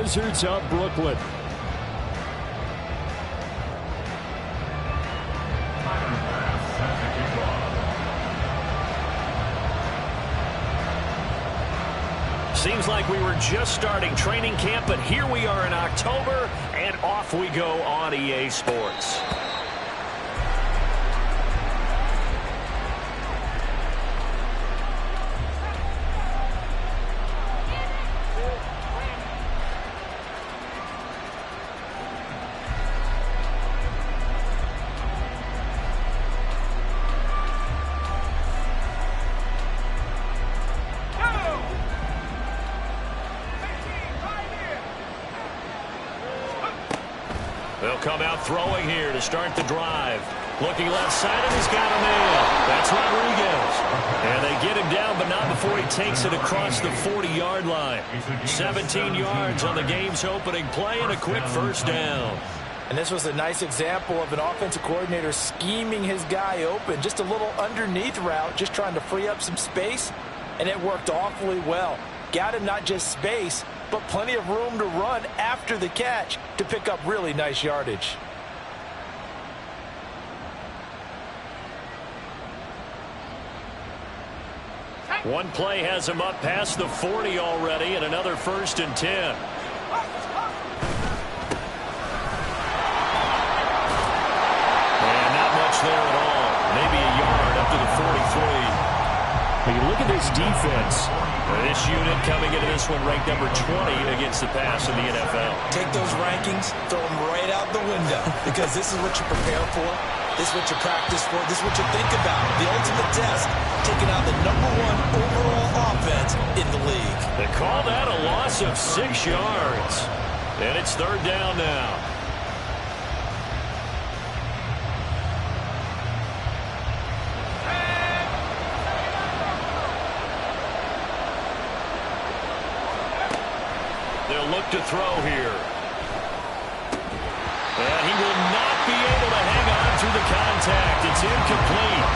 Wizards of Brooklyn. Seems like we were just starting training camp, but here we are in October, and off we go on EA Sports. They'll come out throwing here to start the drive. Looking left side, and he's got a man. That's Rodriguez. And they get him down, but not before he takes it across the 40-yard line. 17 yards on the game's opening play and a quick first down. And this was a nice example of an offensive coordinator scheming his guy open. Just a little underneath route, just trying to free up some space, and it worked awfully well. Got him not just space, but plenty of room to run after the catch to pick up really nice yardage. One play has him up past the 40 already, and another 1st and 10. And not much there at all. Maybe a yard up to the 43. When you look at this defense, this unit coming into this one ranked number 20 against the pass in the NFL. Take those rankings, throw them right out the window, because this is what you prepare for. This is what you practice for. This is what you think about. The ultimate test, taking out the #1 overall offense in the league. They call that a loss of 6 yards. And it's 3rd down now. They'll look to throw here. And he will not be able to hang on through the contact. It's incomplete.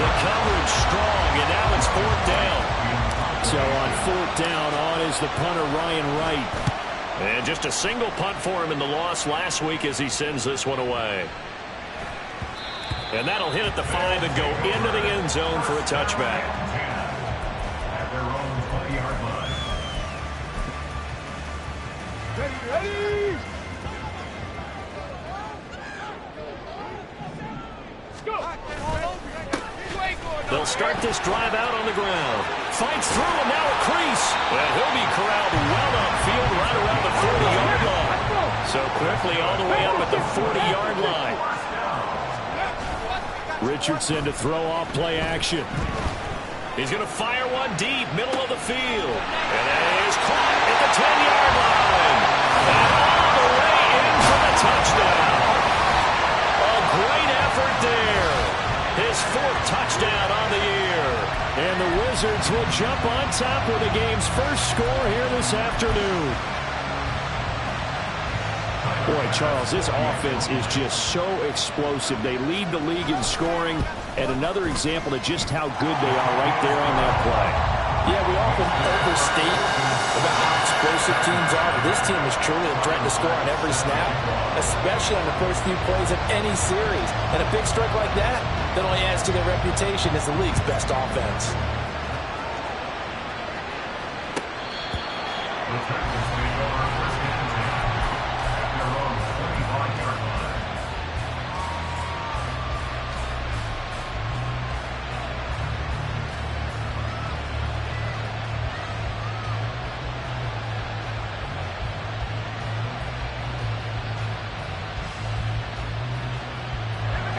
The coverage strong, and now it's 4th down. So on 4th down, on is the punter, Ryan Wright. And just a single punt for him in the loss last week as he sends this one away. And that'll hit at the 5 and go into the end zone for a touchback. At their own 20-yard line. Ready! They'll start this drive out on the ground. Fights through, and now a crease. And he'll be corralled well upfield right around the 40-yard line. So quickly all the way up at the 40-yard line. Richardson to throw off play action. He's going to fire one deep, middle of the field. And it is caught at the 10-yard line. And all the way in for the touchdown. A great effort there. His 4th touchdown on the year. And the Wizards will jump on top with the game's first score here this afternoon. Boy, Charles, this offense is just so explosive. They lead the league in scoring, and another example of just how good they are right there on that play. Yeah, we often overstate about how explosive teams are, but this team is truly a threat to score on every snap, especially on the first few plays of any series. And a big strike like that only adds to their reputation as the league's best offense.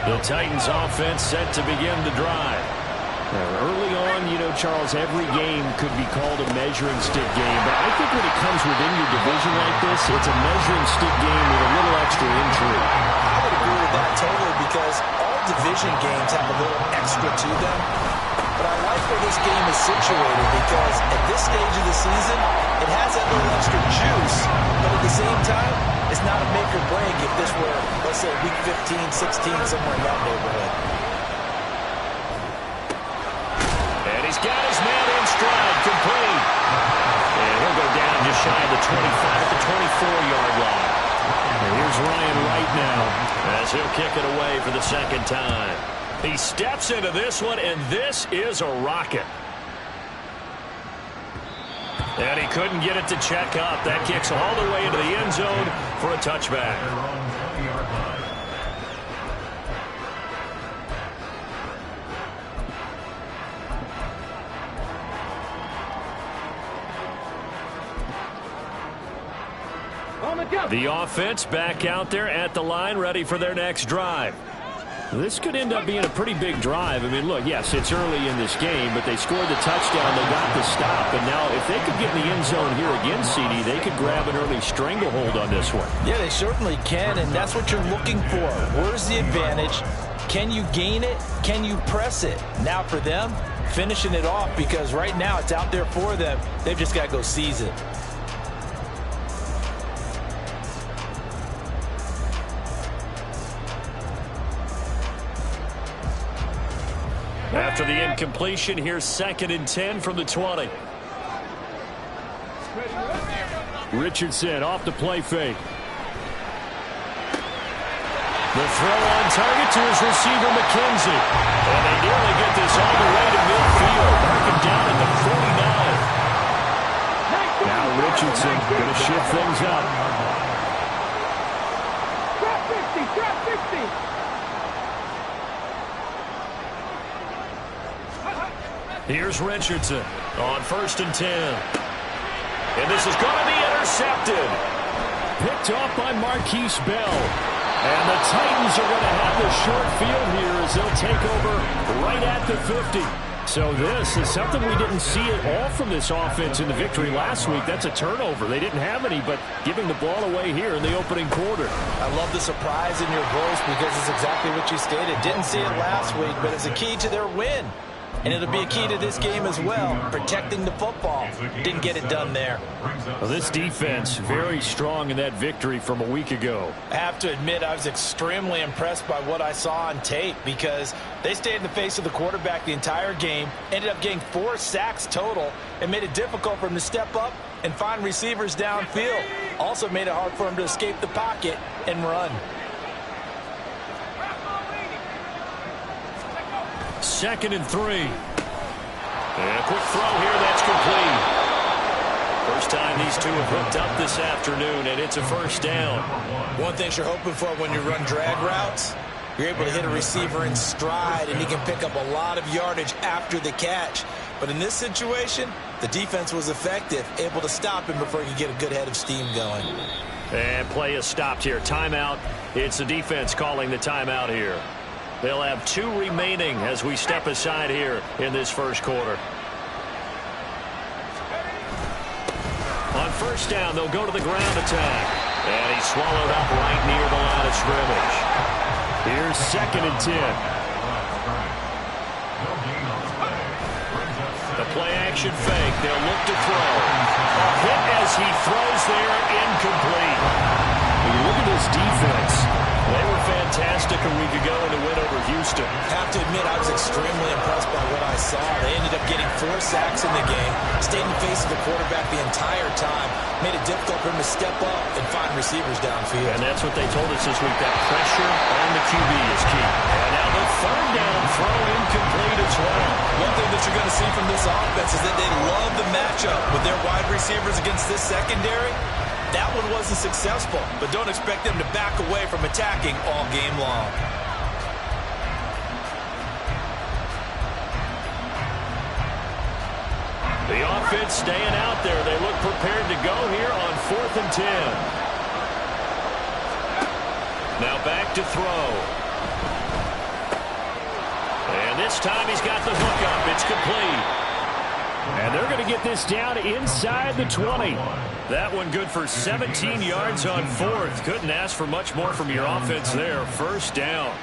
The Titans offense set to begin the drive. Early on, you know, Charles, every game could be called a measuring stick game, but I think when it comes within your division like this, it's a measuring stick game with a little extra intrigue. I would agree with that totally, because all division games have a little extra to them. But I like where this game is situated, because at this stage of the season, it has that little extra juice, but at the same time, it's not a make or break if this were, let's say, week 15, 16, somewhere in that neighborhood. And he's got his man in stride, complete. And he'll go down just shy of the 25 at the as he'll kick it away for the second time. He steps into this one, and this is a rocket. And he couldn't get it to check up. That kicks all the way into the end zone for a touchback. The offense back out there at the line, ready for their next drive. This could end up being a pretty big drive. I mean, look, yes, it's early in this game, but they scored the touchdown. They got the stop. And now if they could get in the end zone here again, CD, they could grab an early stranglehold on this one. Yeah, they certainly can, and that's what you're looking for. Where's the advantage? Can you gain it? Can you press it? Now for them, finishing it off, because right now it's out there for them. They've just got to go seize it. After the incompletion, here's 2nd and 10 from the 20. Richardson off the play fake. The throw on target to his receiver, McKenzie. And they nearly get this all the way to midfield. Mark him down at the 49. Now Richardson going to shift things up. Drop 50. Here's Richardson on 1st and 10. And this is going to be intercepted. Picked off by Marquise Bell. And the Titans are going to have the short field here as they'll take over right at the 50. So this is something we didn't see at all from this offense in the victory last week. That's a turnover. They didn't have any, but giving the ball away here in the opening quarter. I love the surprise in your voice because it's exactly what you stated. Didn't see it last week, but it's a key to their win. And it'll be a key to this game as well, protecting the football. Didn't get it done there. Well, this defense, very strong in that victory from a week ago. I have to admit, I was extremely impressed by what I saw on tape because they stayed in the face of the quarterback the entire game, ended up getting 4 sacks total, and made it difficult for him to step up and find receivers downfield. Also made it hard for him to escape the pocket and run. 2nd and 3. And a quick throw here, that's complete. First time these two have hooked up this afternoon, and it's a first down. One thing you're hoping for when you run drag routes, you're able to hit a receiver in stride, and he can pick up a lot of yardage after the catch. But in this situation, the defense was effective, able to stop him before he could get a good head of steam going. And play is stopped here. Timeout. It's the defense calling the timeout here. They'll have 2 remaining as we step aside here in this first quarter. On first down, they'll go to the ground attack. And he's swallowed up right near the line of scrimmage. Here's 2nd and 10. The play action fake. They'll look to throw. A hit as he throws there, incomplete. When you look at this defense, they were fantastic a week ago in the win over Houston. Have to admit, I was extremely impressed by what I saw. They ended up getting 4 sacks in the game, stayed in the face of the quarterback the entire time, made it difficult for him to step up and find receivers downfield. And that's what they told us this week, that pressure on the QB is key. And now the 3rd down throw incomplete as well. One thing that you're going to see from this offense is that they love the matchup with their wide receivers against this secondary. That one wasn't successful, but don't expect them to back away from attacking all game long. The offense staying out there. They look prepared to go here on 4th and 10. Now back to throw. And this time he's got the hook up. It's complete. and they're going to get this down inside the 20. That one good for 17 yards on 4th. Couldn't ask for much more from your offense there. First down.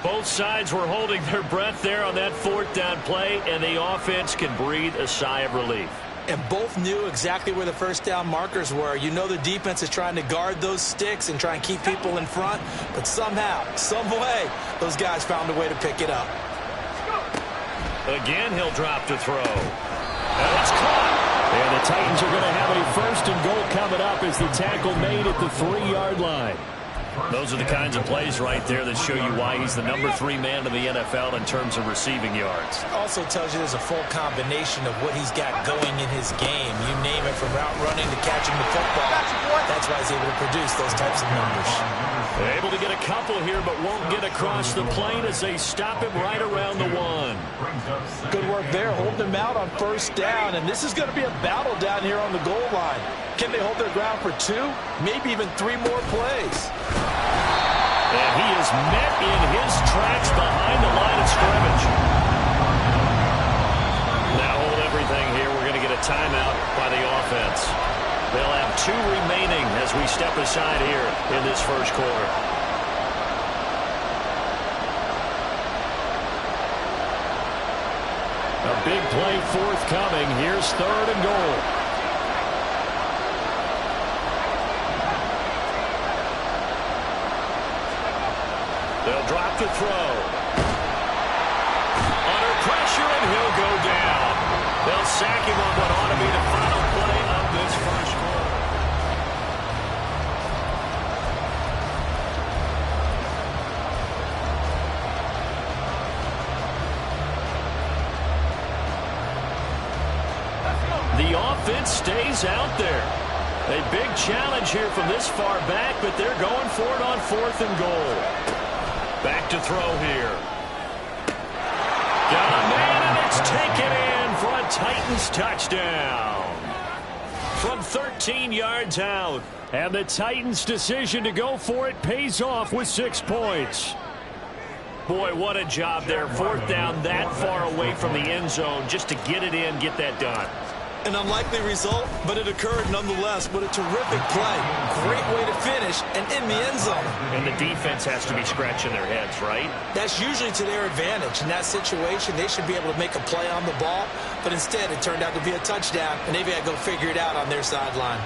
Both sides were holding their breath there on that 4th down play, and the offense can breathe a sigh of relief. And both knew exactly where the first down markers were. You know the defense is trying to guard those sticks and try and keep people in front, but somehow, some way, those guys found a way to pick it up. Again, he'll drop to throw. And it's caught. And the Titans are going to have a 1st and goal coming up as the tackle made at the 3-yard line. Those are the kinds of plays right there that show you why he's the #3 man in the NFL in terms of receiving yards. Also tells you there's a full combination of what he's got going in his game. You name it, from route running to catching the football. That's why he's able to produce those types of numbers. They're able to get a couple here, but won't get across the plane as they stop him right around the 1. Good work there, holding him out on first down. And this is going to be a battle down here on the goal line. Can they hold their ground for 2, maybe even 3 more plays? And he is met in his tracks behind the line of scrimmage. Now hold everything here. We're going to get a timeout by the offense. They'll have 2 remaining as we step aside here in this first quarter. A big play forthcoming. Here's 3rd and goal. They'll drop the throw. Under pressure, and he'll go down. They'll sack him on what ought to be the final play of this first quarter. The offense stays out there. A big challenge here from this far back, but they're going for it on 4th and goal. Back to throw here. Got a man, and it's taken in for a Titans touchdown. From 13 yards out. And the Titans' decision to go for it pays off with 6 points. Boy, what a job there. 4th down that far away from the end zone just to get it in, get that done. An unlikely result, but it occurred nonetheless. What a terrific play. Great way to finish and in the end zone. And the defense has to be scratching their heads, right? That's usually to their advantage. In that situation, they should be able to make a play on the ball, but instead it turned out to be a touchdown, and they've got to go figure it out on their sideline.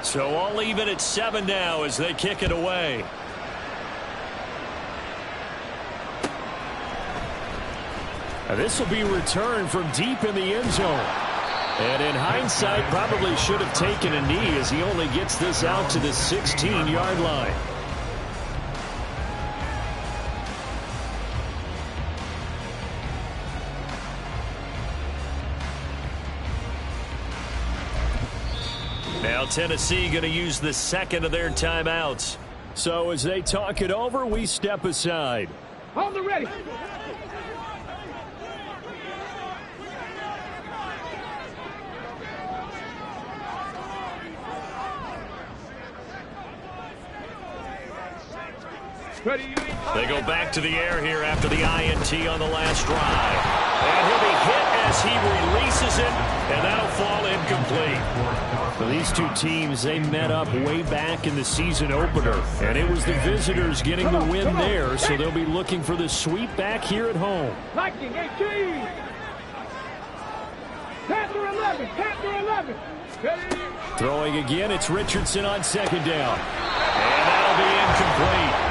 So all even at 7 now as they kick it away. This will be returned from deep in the end zone. And in hindsight, probably should have taken a knee as he only gets this out to the 16-yard line. Now Tennessee going to use the second of their timeouts. So as they talk it over, we step aside. Hold the ready. They go back to the air here after the INT on the last drive. And he'll be hit as he releases it, and that'll fall incomplete. For these 2 teams, they met up way back in the season opener, and it was the visitors getting the win there, so they'll be looking for the sweep back here at home. Viking 18. Panther 11. Panther 11. Throwing again, it's Richardson on 2nd down. And that'll be incomplete.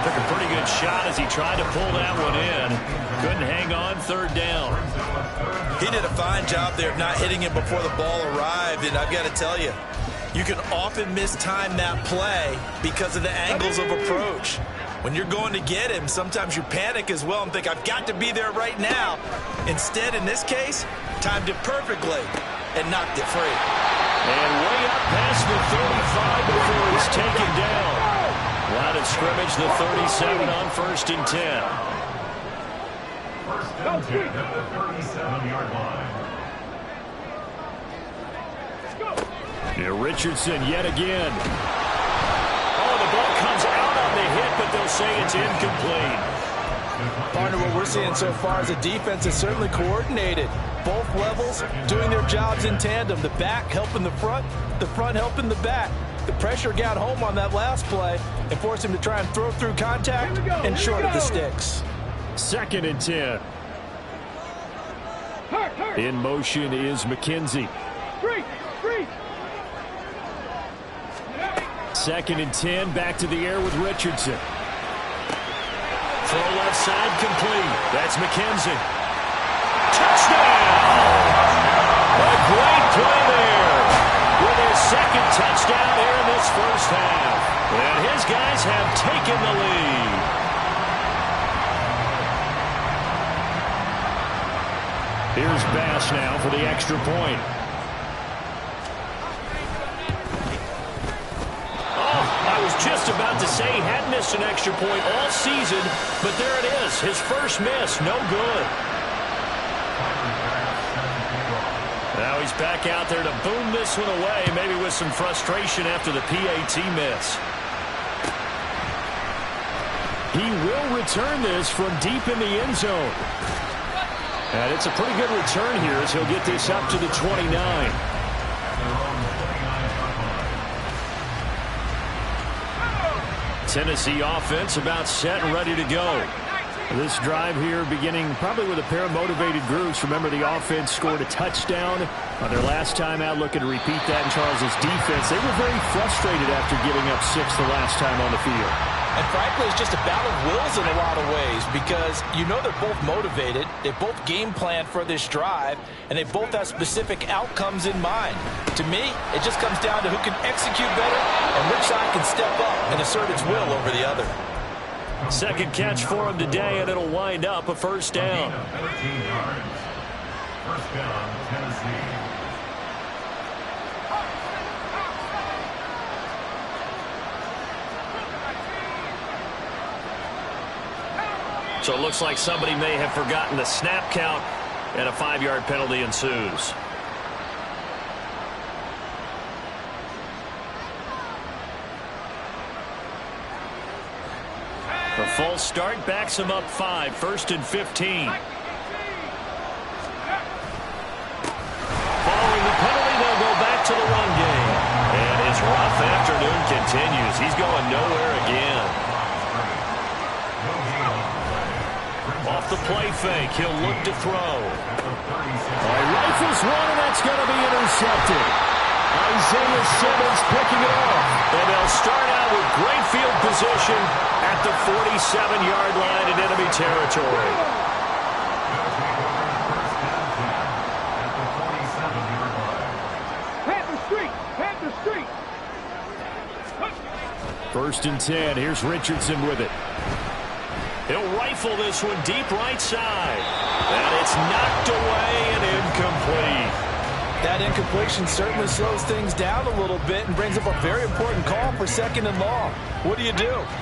Took a pretty good shot as he tried to pull that one in. Couldn't hang on 3rd down. He did a fine job there of not hitting him before the ball arrived, and I've got to tell you, you can often mistime that play because of the angles of approach. When you're going to get him, sometimes you panic as well and think, I've got to be there right now. Instead, in this case, timed it perfectly and knocked it free. And way up past the 35 before he's taken down. Line of scrimmage, the 37 on 1st and 10. First and 10 at the 37-yard line. Here Richardson yet again. Oh, the ball comes out on the hit, but they'll say it's incomplete. Partner, what we're seeing so far is the defense is certainly coordinated. Both levels doing their jobs in tandem. The back helping the front helping the back. The pressure got home on that last play and forced him to try and throw through contact and short of the sticks. 2nd and 10. In motion is McKenzie. Free. 2nd and 10, back to the air with Richardson. Throw left side complete. That's McKenzie. Touchdown! A great play there with his 2nd touchdown here in this first half. And his guys have taken the lead. Here's Bass now for the extra point. I was just about to say he hadn't missed an extra point all season, but there it is. His first miss, no good. Now he's back out there to boom this one away, maybe with some frustration after the PAT miss. He will return this from deep in the end zone. And it's a pretty good return here as he'll get this up to the 29. Tennessee offense about set and ready to go. This drive here beginning probably with a pair of motivated groups. Remember, the offense scored a touchdown on their last time out, looking to repeat that in Charles's defense. They were very frustrated after giving up 6 the last time on the field. And frankly, it's just a battle of wills in a lot of ways because you know they're both motivated, they both game plan for this drive, and they both have specific outcomes in mind. To me, it just comes down to who can execute better and which side can step up and assert its will over the other. 2nd catch for him today, and it'll wind up a first down. 13 yards. First down, Tennessee. So it looks like somebody may have forgotten the snap count, and a 5-yard penalty ensues. A false start backs him up 5, 1st and 15. Following the penalty, they'll go back to the run game. And his rough afternoon continues. He's going nowhere again. Off the play fake, he'll look to throw. Rifles one, and that's going to be intercepted. Isaiah Simmons picking it off. And they'll start out with great field position at the 47-yard line in enemy territory. Panther Street! Panther Street! 1st and 10. Here's Richardson with it. He'll rifle this one deep right side. And it's knocked away and incomplete. That incompletion certainly slows things down a little bit and brings up a very important call for 2nd and long. What do?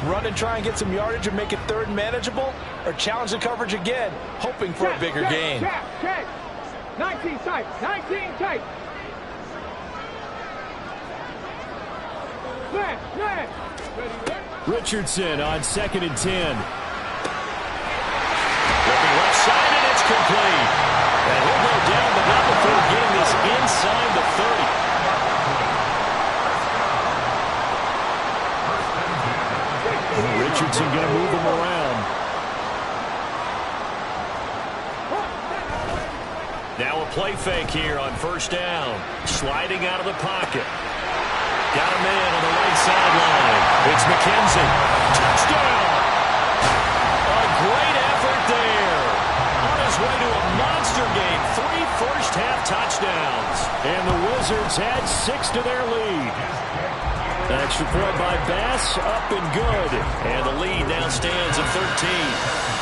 Run and try and get some yardage and make it 3rd and manageable? Or challenge the coverage again, hoping for a bigger gain? Check. 19 tight. 19 tight. Smash. Richardson on 2nd and 10. Looking left side, and it's complete. And he'll go down, but not before getting this inside the 30. Richardson going to move him around. Now a play fake here on 1st down. Sliding out of the pocket. Got a man on the right sideline. It's McKenzie. Touchdown! A great effort there. On his way to a monster game. 3 first-half touchdowns. And the Wizards add 6 to their lead. An extra point by Bass, up and good. And the lead now stands at 13.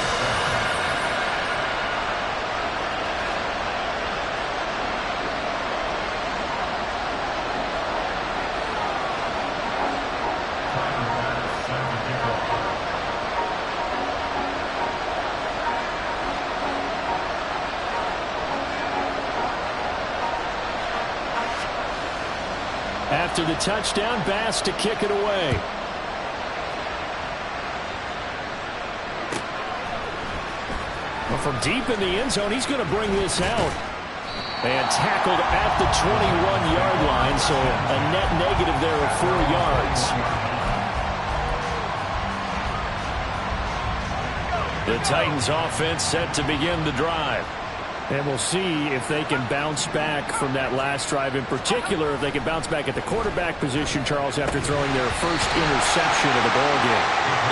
After the touchdown, Bass to kick it away. Well, from deep in the end zone, he's going to bring this out. And tackled at the 21-yard line, so a net negative there of 4 yards. The Titans offense set to begin the drive. And we'll see if they can bounce back from that last drive. In particular, if they can bounce back at the quarterback position, Charles, after throwing their first interception of the ball game.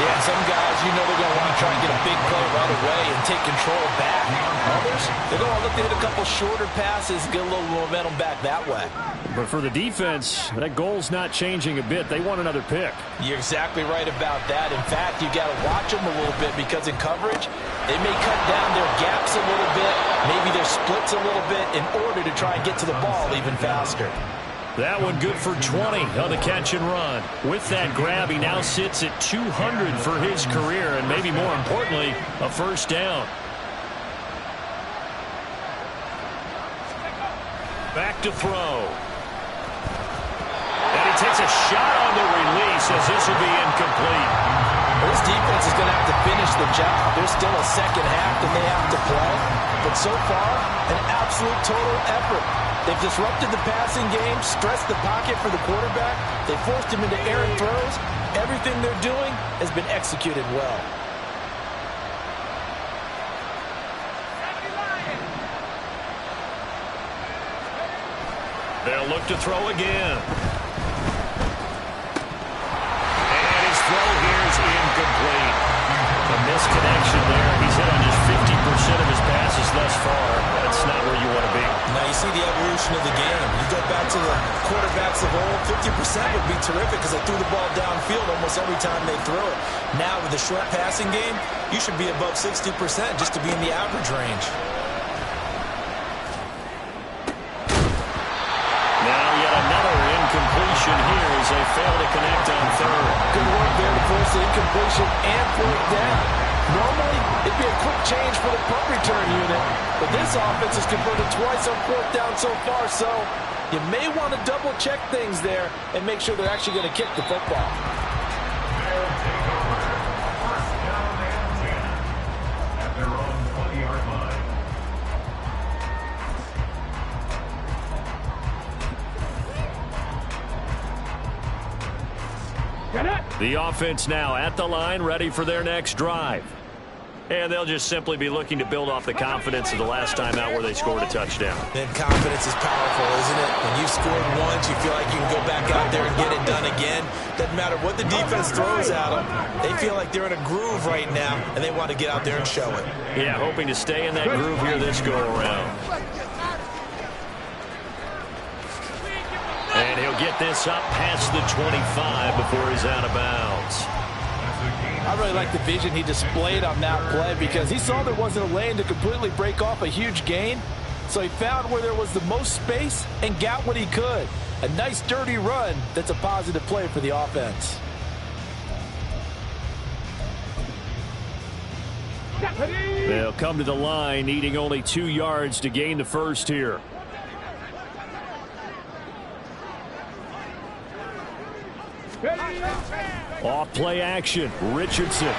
Yeah, some guys, you know they're going to want to try and get a big play right away and take control back. Others, they're going to look to hit a couple shorter passes, get a little momentum back that way. But for the defense, that goal's not changing a bit. They want another pick. You're exactly right about that. In fact, you got to watch them a little bit because in coverage, they may cut down their gaps a little bit, maybe their splits a little bit in order to try and get to the ball even faster. That one good for 20 on the catch and run. With that grab, he now sits at 200 for his career, and maybe more importantly, a first down. Back to throw. And he takes a shot on the release as this will be incomplete. Well, this defense is going to have to finish the job. There's still a second half that they have to play. But so far, an absolute total effort. They've disrupted the passing game, stressed the pocket for the quarterback. They forced him into errant throws. Everything they're doing has been executed well. They'll look to throw again. And his throw here is incomplete. A misconnection there. He's hit on just 50% of his passes thus far. That's not where you want to be. Now you see the evolution of the game. You go back to the quarterbacks of old, 50% would be terrific because they threw the ball downfield almost every time they threw it. Now with the short passing game, you should be above 60% just to be in the average range. Incompletion here as they fail to connect on third. Good work there to force the incompletion and fourth down. Normally, it'd be a quick change for the punt return unit, but this offense has converted twice on fourth down so far, so you may want to double-check things there and make sure they're actually going to kick the football. They'll take over first down and 10 at their own 20-yard line. The offense now at the line, ready for their next drive. And they'll just simply be looking to build off the confidence of the last time out where they scored a touchdown. And confidence is powerful, isn't it? When you've scored once, you feel like you can go back out there and get it done again. Doesn't matter what the defense throws at them. They feel like they're in a groove right now, and they want to get out there and show it. Yeah, hoping to stay in that groove here this go-around. And he'll get this up past the 25 before he's out of bounds. I really like the vision he displayed on that play because he saw there wasn't a lane to completely break off a huge gain. So he found where there was the most space and got what he could. A nice dirty run that's a positive play for the offense. They'll come to the line needing only 2 yards to gain the first here. Off play action, Richardson. A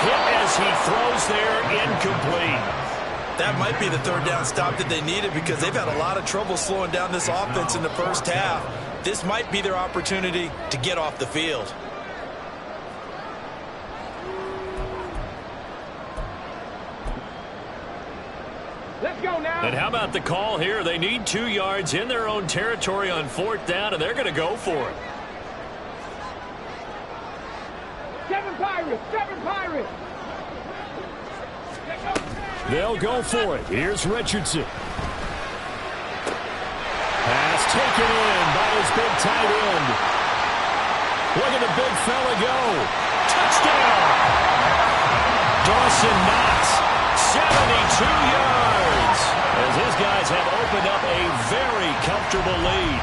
hit as he throws there, incomplete. That might be the third down stop that they needed because they've had a lot of trouble slowing down this offense in the first half. This might be their opportunity to get off the field. Let's go now. And how about the call here? They need 2 yards in their own territory on fourth down, and they're going to go for it. Seven Pirates. They'll go for it. Here's Richardson. Pass taken in by his big tight end. Look at the big fella go. Touchdown. Dawson Knox, 72 yards. As his guys have opened up a very comfortable lead.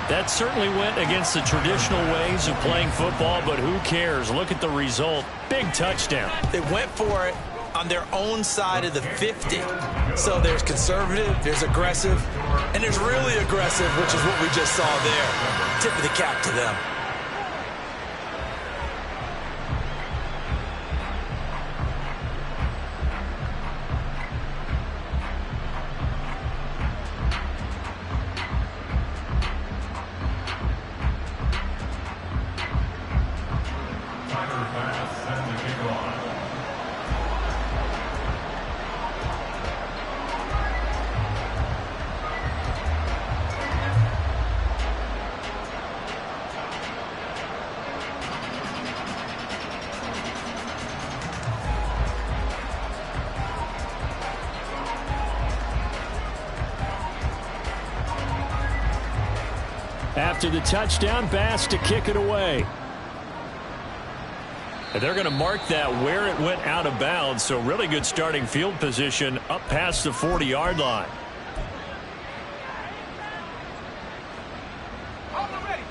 That certainly went against the traditional ways of playing football, but who cares? Look at the result. Big touchdown. They went for it on their own side of the 50. So there's conservative, there's aggressive, and there's really aggressive, which is what we just saw there. Tip of the cap to them. After the touchdown, Bass to kick it away. And they're going to mark that where it went out of bounds, so really good starting field position up past the 40-yard line.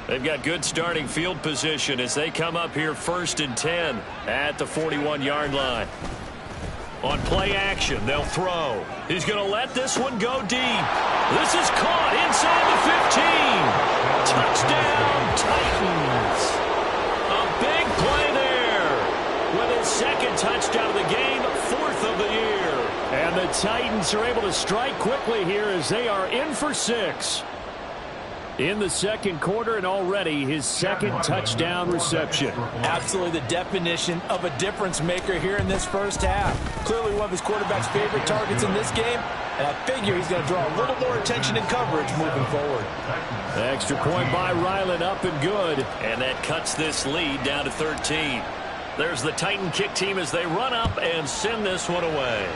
They've got good starting field position as they come up here 1st and 10 at the 41-yard line. On play action, they'll throw. He's going to let this one go deep. This is caught inside the 15. Touchdown, Titans. A big play there with his second touchdown of the game, 4th of the year. And the Titans are able to strike quickly here as they are in for 6. In the second quarter, and already his second touchdown reception. Absolutely the definition of a difference maker here in this first half. Clearly one of his quarterback's favorite targets in this game, and I figure he's going to draw a little more attention and coverage moving forward. The extra point by Ryland, up and good. And that cuts this lead down to 13. There's the Titan kick team as they run up and send this one away.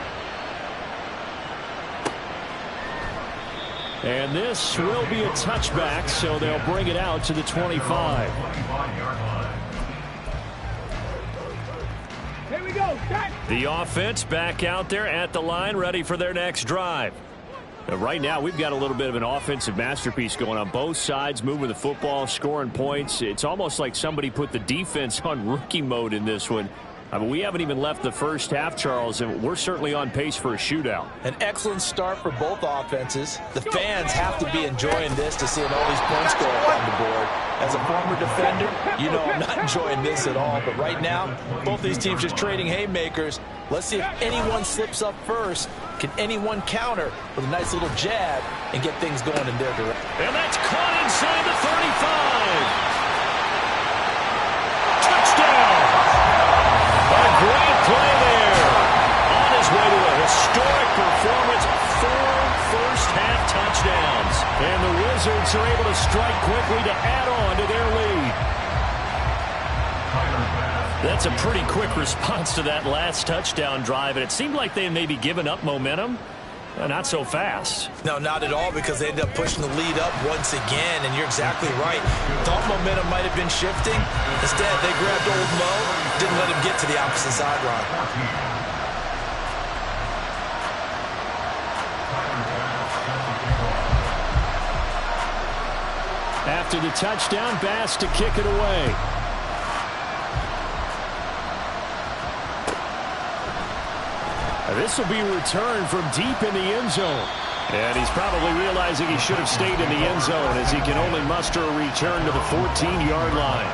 And this will be a touchback, so they'll bring it out to the 25. Here we go. Set. The offense back out there at the line, ready for their next drive. Right now, we've got a little bit of an offensive masterpiece going on both sides, moving the football, scoring points. It's almost like somebody put the defense on rookie mode in this one. I mean, we haven't even left the first half, Charles, and we're certainly on pace for a shootout. An excellent start for both offenses. The fans have to be enjoying this to seeing all these points go up on the board. As a former defender, you know I'm not enjoying this at all. But right now, both these teams just trading haymakers. Let's see if anyone slips up first. Can anyone counter with a nice little jab and get things going in their direction? And that's caught inside the 35. Touchdown! A great play there. On his way to a historic performance, 4 first-half touchdowns. And the Wizards are able to strike quickly to add on to their lead. That's a pretty quick response to that last touchdown drive, and it seemed like they may be giving up momentum. Not so fast. No, not at all, because they ended up pushing the lead up once again, and you're exactly right. Thought momentum might have been shifting. Instead, they grabbed old Mo, didn't let him get to the opposite sideline. After the touchdown, Bass to kick it away. This will be returned from deep in the end zone. And he's probably realizing he should have stayed in the end zone as he can only muster a return to the 14-yard line.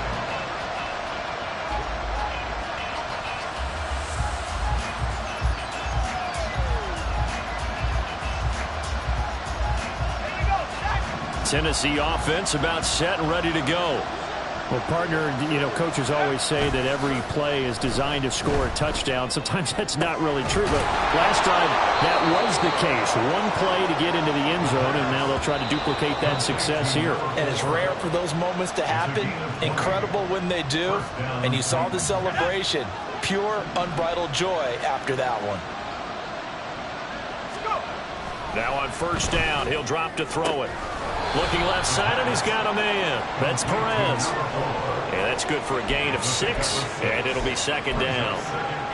Tennessee offense about set and ready to go. Well, partner, you know, coaches always say that every play is designed to score a touchdown. Sometimes that's not really true, but last drive that was the case. One play to get into the end zone, and now they'll try to duplicate that success here. And it's rare for those moments to happen. Incredible when they do. And you saw the celebration. Pure, unbridled joy after that one. Now on first down, he'll drop to throw it. Looking left side, and he's got a man. That's Perez. And that's good for a gain of 6, and it'll be second down.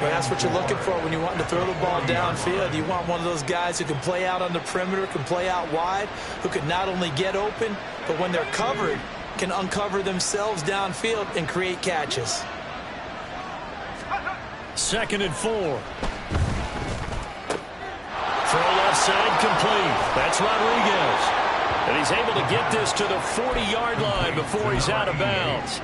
Well, that's what you're looking for when you want to throw the ball downfield. You want one of those guys who can play out on the perimeter, can play out wide, who can not only get open, but when they're covered, can uncover themselves downfield and create catches. Second and 4. Throw left side complete. That's Rodriguez. And he's able to get this to the 40-yard line before he's out of bounds.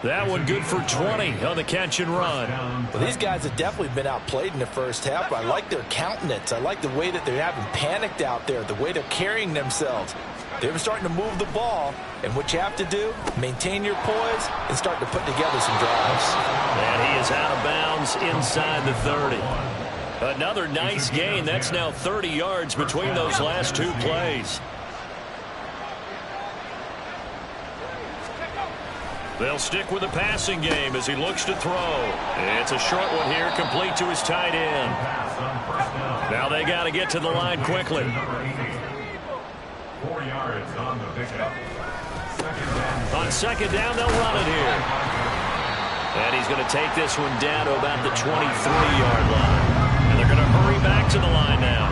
That one good for 20 on the catch and run. Well, these guys have definitely been outplayed in the first half, but I like their countenance. I like the way that they haven't panicked out there, the way they're carrying themselves. They're starting to move the ball, and what you have to do, maintain your poise and start to put together some drives. And he is out of bounds inside the 30. Another nice gain. That's now 30 yards between those last 2 plays. They'll stick with the passing game as he looks to throw. It's a short one here, complete to his tight end. Now they got to get to the line quickly. 4 yards on the pickup. On second down, they'll run it here. And he's going to take this one down to about the 23-yard line. And they're going to hurry back to the line now.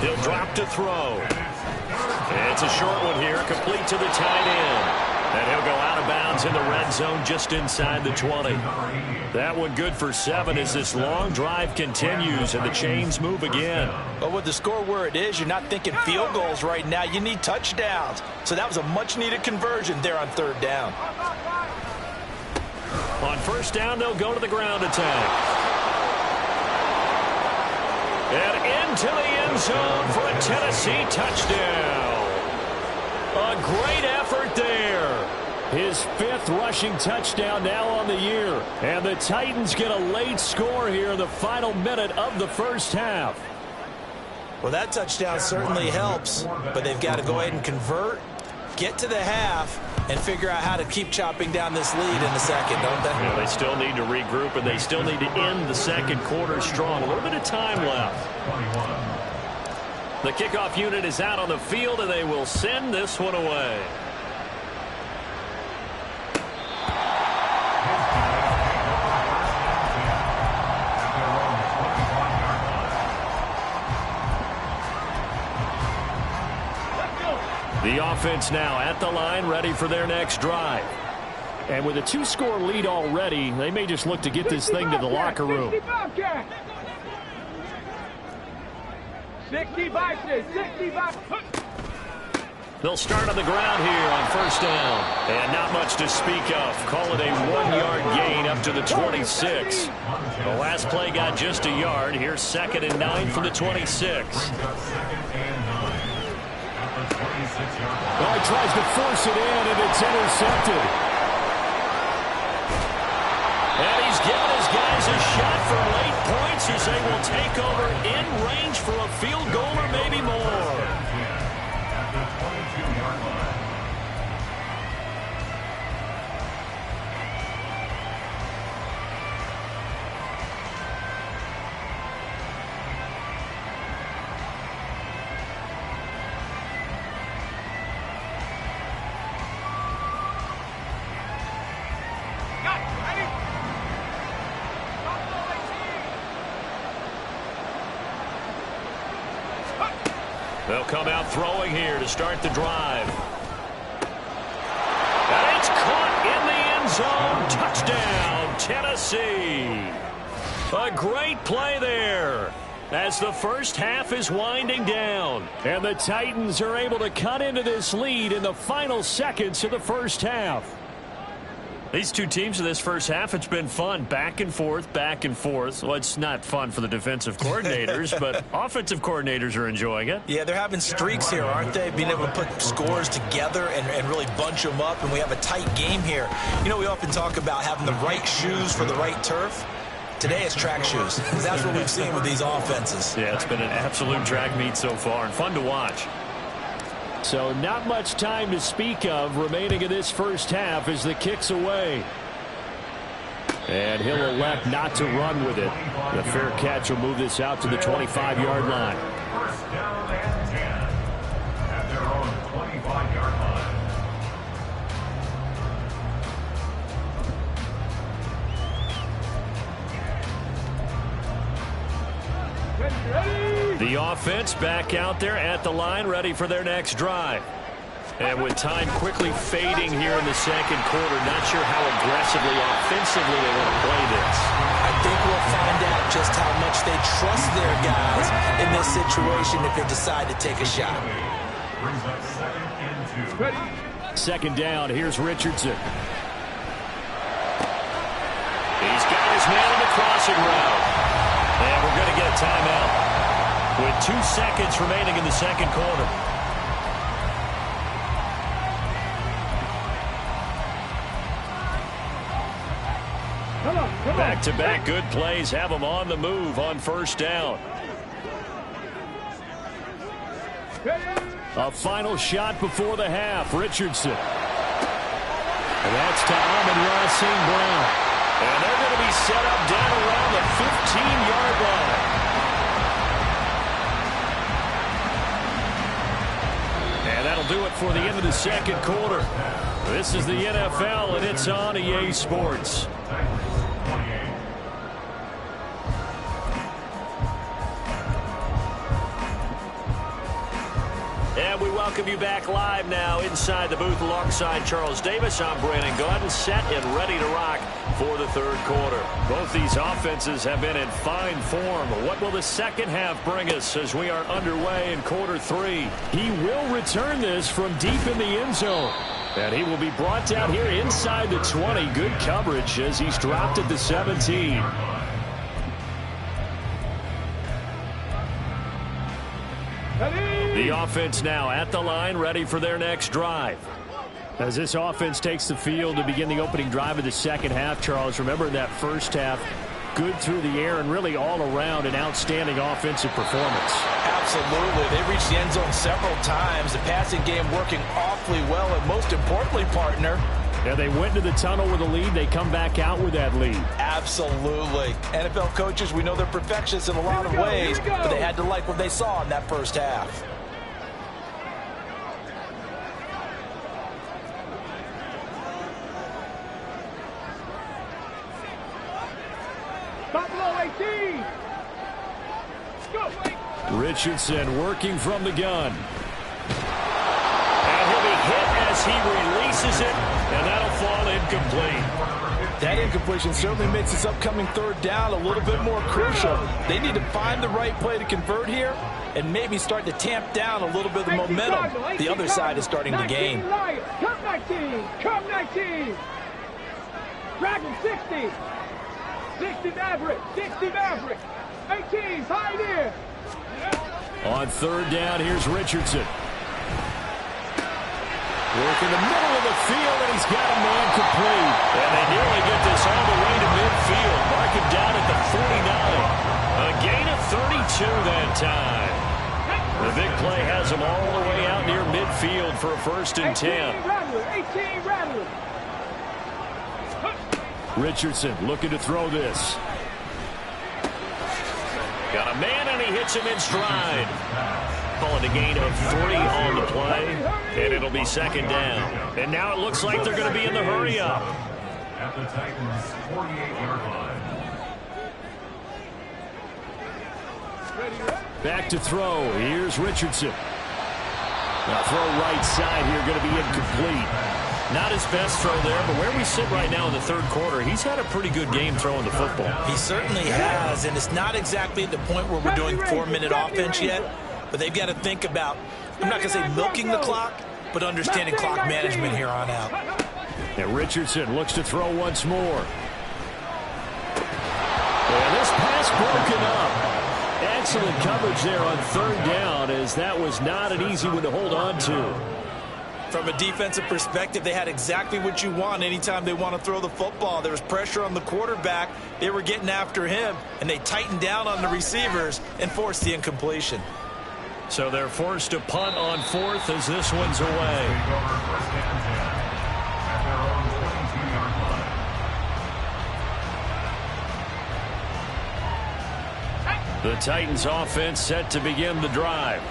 He'll drop to throw. It's a short one here, complete to the tight end. And he'll go out of bounds in the red zone just inside the 20. That one good for 7 as this long drive continues and the chains move again. But with the score where it is, you're not thinking field goals right now. You need touchdowns. So that was a much-needed conversion there on third down. On first down, they'll go to the ground attack. And into the end zone for a Tennessee touchdown. A great effort there. His 5th rushing touchdown now on the year. And the Titans get a late score here in the final minute of the first half. Well, that touchdown certainly helps, but they've got to go ahead and convert, get to the half, and figure out how to keep chopping down this lead in the second, don't they? Yeah, they still need to regroup, and they still need to end the second quarter strong. A little bit of time left. The kickoff unit is out on the field, and they will send this one away. The offense now at the line, ready for their next drive. And with a 2-score lead already, they may just look to get this thing to the locker room. 65, 65. They'll start on the ground here on first down. And not much to speak of. Call it a 1-yard gain up to the 26. The last play got just a yard. Here's 2nd and 9 from the 26. Well, he tries to force it in, and it's intercepted. And he's given his guys a shot for late points as they will take over in range for a field goal or maybe more. They'll come out throwing here to start the drive. And it's caught in the end zone. Touchdown, Tennessee. A great play there as the first half is winding down. And the Titans are able to cut into this lead in the final seconds of the first half. These two teams in this first half, it's been fun. Back and forth, back and forth. Well, it's not fun for the defensive coordinators, but offensive coordinators are enjoying it. Yeah, they're having streaks here, aren't they? Being able to put scores together and really bunch them up, and we have a tight game here. You know, we often talk about having the right shoes for the right turf. Today it's track shoes. That's what we've seen with these offenses. Yeah, it's been an absolute track meet so far, and fun to watch. So not much time to speak of remaining in this first half as the kick's away. And he'll elect not to run with it. The fair catch will move this out to the 25-yard line. First down and 10 at their own 25-yard line. The offense back out there at the line, ready for their next drive. And with time quickly fading here in the second quarter, not sure how aggressively, offensively they want to play this. I think we'll find out just how much they trust their guys in this situation if they decide to take a shot. Brings up 2nd and 2. Second down, here's Richardson. He's got his man on the crossing route. And we're going to get a timeout with 2 seconds remaining in the second quarter. Back-to-back good plays have them on the move on first down. A final shot before the half, Richardson. And that's to Amon-Ra St. Brown. And they're going to be set up down around the 15-yard line. And that'll that'll do it for the end of the second quarter. This is the NFL, and it's on EA Sports. And we welcome you back live now inside the booth alongside Charles Davis. I'm Brandon Gladden, set and ready to rock for the third quarter. Both these offenses have been in fine form. What will the second half bring us as we are underway in quarter three? He will return this from deep in the end zone. And he will be brought down here inside the 20. Good coverage as he's dropped at the 17. The offense now at the line, ready for their next drive. As this offense takes the field to begin the opening drive of the second half, Charles, remember that first half, good through the air and really all around an outstanding offensive performance. Absolutely. They reached the end zone several times. The passing game working awfully well, and most importantly, partner, yeah, they went to the tunnel with a lead. They come back out with that lead. Absolutely. NFL coaches, we know they're perfectionists in a lot of ways, but they had to like what they saw in that first half. Richardson working from the gun. And he'll be hit as he releases it, and that'll fall incomplete. That incompletion certainly makes this upcoming third down a little bit more crucial. They need to find the right play to convert here and maybe start to tamp down a little bit of the momentum the other side is starting to gain. Come 19, come 19. Dragon 60. 60 Maverick, 60 Maverick. 18, high near. On third down, here's Richardson. Working the middle of the field, and he's got a man complete. And they nearly get this all the way to midfield. Mark him down at the 49. A gain of 32 that time. The big play has him all the way out near midfield for a 1st and 10. 18 Rattler. Richardson looking to throw this. Got a man, and he hits him in stride. Calling a gain of 3 on the play, and it'll be second down. And now it looks like they're going to be in the hurry-up. At the Titans' 48-yard line. Back to throw. Here's Richardson. Now throw right side here, going to be incomplete. Not his best throw there, but where we sit right now in the third quarter, he's had a pretty good game throwing the football. He certainly has, and it's not exactly the point where we're doing 4-minute offense yet, but they've got to think about, I'm not going to say milking the clock, but understanding clock management here on out. And Richardson looks to throw once more. And this pass broken up. Excellent coverage there on third down, as that was not an easy one to hold on to. From a defensive perspective, they had exactly what you want anytime they want to throw the football. There was pressure on the quarterback. They were getting after him, and they tightened down on the receivers and forced the incompletion. So they're forced to punt on 4th as this one's away. The Titans offense set to begin the drive.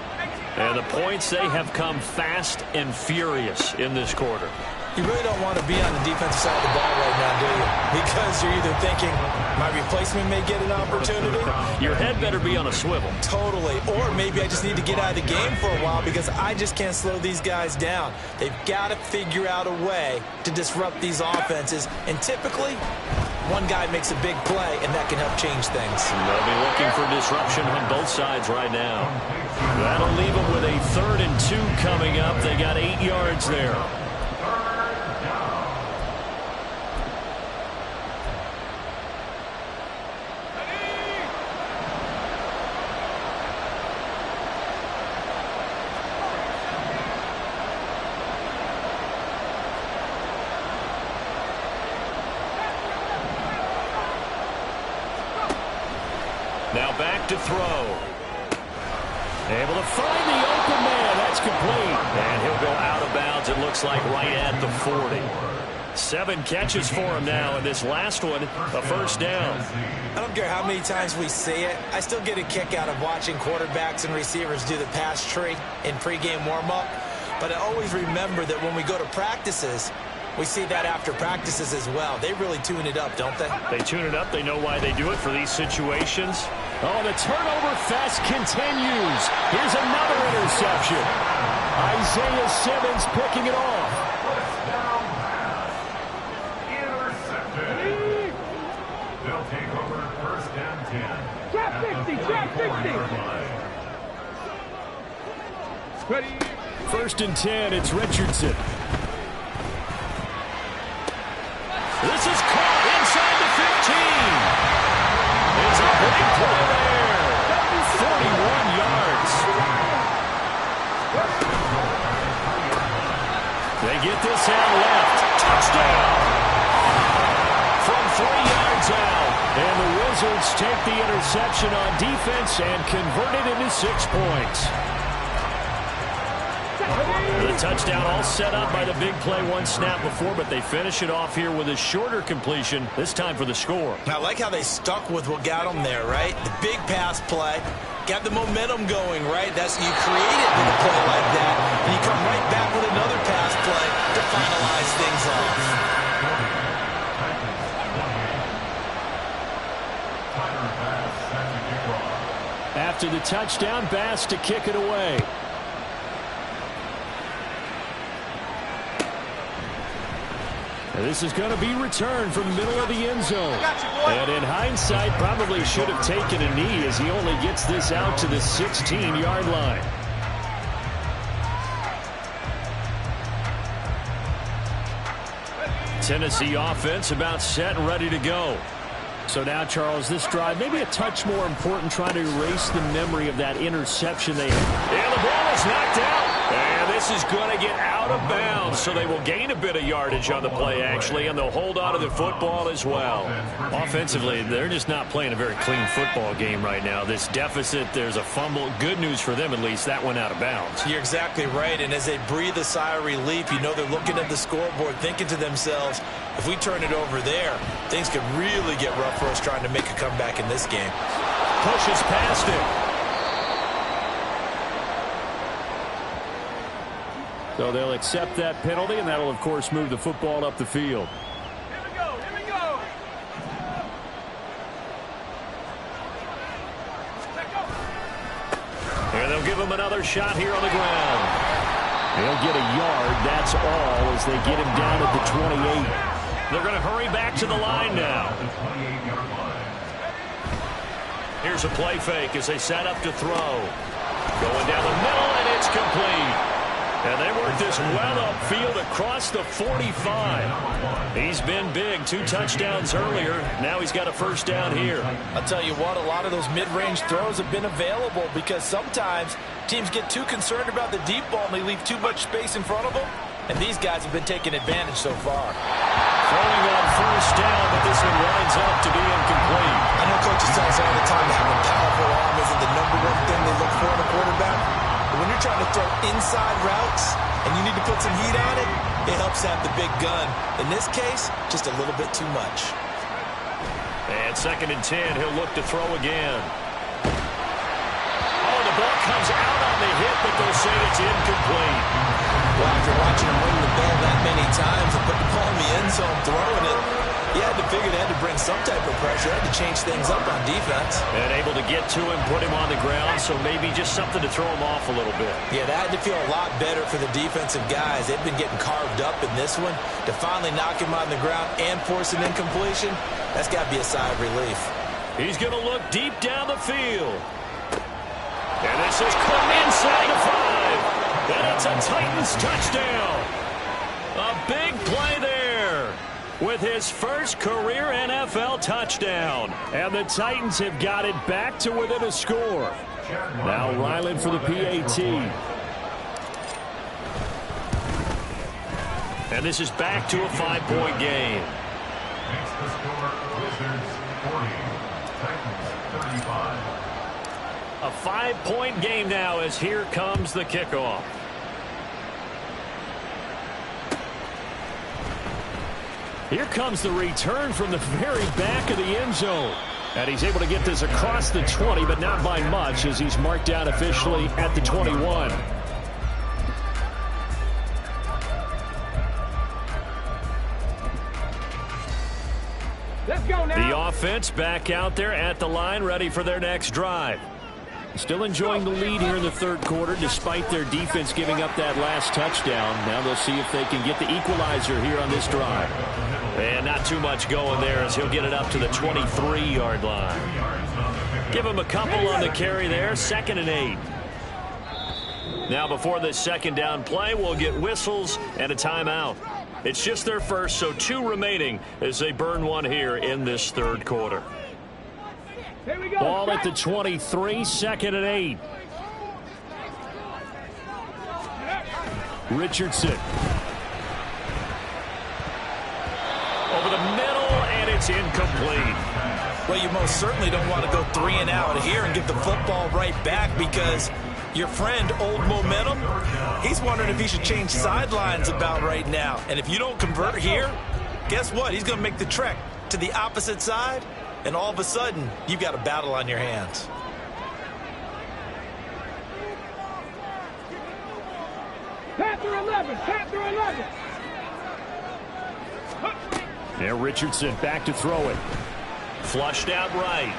And the points, they have come fast and furious in this quarter. You really don't want to be on the defensive side of the ball right now, do you? Because you're either thinking, my replacement may get an opportunity. Your head better be on a swivel. Totally. Or maybe I just need to get out of the game for a while because I just can't slow these guys down. They've got to figure out a way to disrupt these offenses. And typically, one guy makes a big play, and that can help change things. They'll be looking for disruption on both sides right now. That'll leave them with a 3rd and 2 coming up. They got 8 yards there. Now back to throw. Able to find the open man. That's complete. And he'll go out of bounds, it looks like, right at the 40. 7 catches for him now, and this last one, a 1st down. I don't care how many times we see it. I still get a kick out of watching quarterbacks and receivers do the pass tree in pregame warm-up. But I always remember that when we go to practices, we see that after practices as well. They really tune it up, don't they? They tune it up. They know why they do it for these situations. Oh, the turnover fest continues. Here's another interception. Isaiah Simmons picking it off. Intercepted. They'll take over first and 10. Trap 50, trap 50. Ready. First and 10, it's Richardson. This is caught inside the 15. It's a big play there. 41 yards. They get this out left. Touchdown. From 3 yards out. And the Wizards take the interception on defense and convert it into 6 points. The touchdown all set up by the big play one snap before, but they finish it off here with a shorter completion, this time for the score. I like how they stuck with what got them there, right? The big pass play, got the momentum going, right? That's you create it with a play like that, and you come right back with another pass play to finalize things off. After the touchdown, Bass to kick it away. And this is going to be returned from the middle of the end zone. And in hindsight, probably should have taken a knee as he only gets this out to the 16-yard line. Tennessee offense about set and ready to go. So now, Charles, this drive maybe a touch more important, trying to erase the memory of that interception they had. And the ball is knocked out. And this is going to get out of bounds, so they will gain a bit of yardage on the play, actually, and they'll hold on to the football as well. Offensively, they're just not playing a very clean football game right now. This deficit, there's a fumble. Good news for them, at least. That went out of bounds. You're exactly right, and as they breathe a sigh of relief, you know they're looking at the scoreboard, thinking to themselves, if we turn it over there, things could really get rough for us trying to make a comeback in this game. Pushes past it. So they'll accept that penalty, and that'll, of course, move the football up the field. Here we go, here we go. And they'll give him another shot here on the ground. They'll get a yard, that's all, as they get him down at the 28. They're going to hurry back to the line now. Here's a play fake as they set up to throw. Going down the middle, and it's complete. And they work this well upfield across the 45. He's been big. 2 touchdowns earlier. Now he's got a first down here. I'll tell you what, a lot of those mid-range throws have been available because sometimes teams get too concerned about the deep ball and they leave too much space in front of them. And these guys have been taking advantage so far. Throwing on first down, but this one winds up to be incomplete. I know coaches tell us all the time that having a powerful arm isn't the #1 thing they look for in a quarterback. But when you're trying to throw inside routes and you need to put some heat on it, it helps have the big gun. In this case, just a little bit too much. And 2nd and 10, he'll look to throw again. Oh, the ball comes out on the hit, but they'll say it's incomplete. Well, after watching him ring the bell that many times and put the ball in the end zone throwing it, you had to figure they had to bring some type of pressure. Had to change things up on defense. And able to get to him, put him on the ground, so maybe just something to throw him off a little bit. Yeah, that had to feel a lot better for the defensive guys. They've been getting carved up in this one. To finally knock him on the ground and force an incompletion, that's got to be a sigh of relief. He's going to look deep down the field. And this is caught inside the 5. And it's a Titans touchdown. A big play there with his first career NFL touchdown. And the Titans have got it back to within a score. Now Ryland for the PAT. And this is back to a 5-point game. Makes the score Wizards 40, Titans 35. A 5-point game now as here comes the kickoff. Here comes the return from the very back of the end zone. And he's able to get this across the 20, but not by much as he's marked down officially at the 21. Let's go now. The offense back out there at the line, ready for their next drive. Still enjoying the lead here in the third quarter, despite their defense giving up that last touchdown. Now they'll see if they can get the equalizer here on this drive. And not too much going there as he'll get it up to the 23-yard line. Give him a couple on the carry there, 2nd and 8. Now before this second down play, we'll get whistles and a timeout. It's just their first, so 2 remaining as they burn one here in this third quarter. Here we go. Ball at the 23, 2nd and 8. Richardson. Over the middle, and it's incomplete. Well, you most certainly don't want to go 3 and out here and give the football right back because your friend, Old Momentum, he's wondering if he should change sidelines about right now. And if you don't convert here, guess what? He's going to make the trek to the opposite side, and all of a sudden, you've got a battle on your hands. Panther 11. Panther 11. Now Richardson back to throw it. Flushed out right.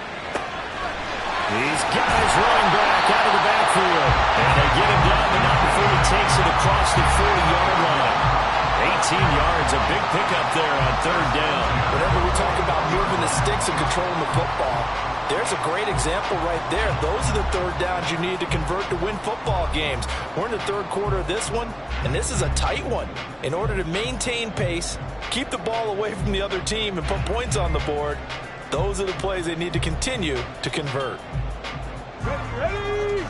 These guys running back out of the backfield. And they get him down, but not before he takes it across the 40-yard line. 18 yards, a big pickup there on third down. Whenever we talk about moving the sticks and controlling the football, there's a great example right there. Those are the third downs you need to convert to win football games. We're in the third quarter of this one, and this is a tight one. In order to maintain pace, keep the ball away from the other team, and put points on the board, those are the plays they need to continue to convert. Ready.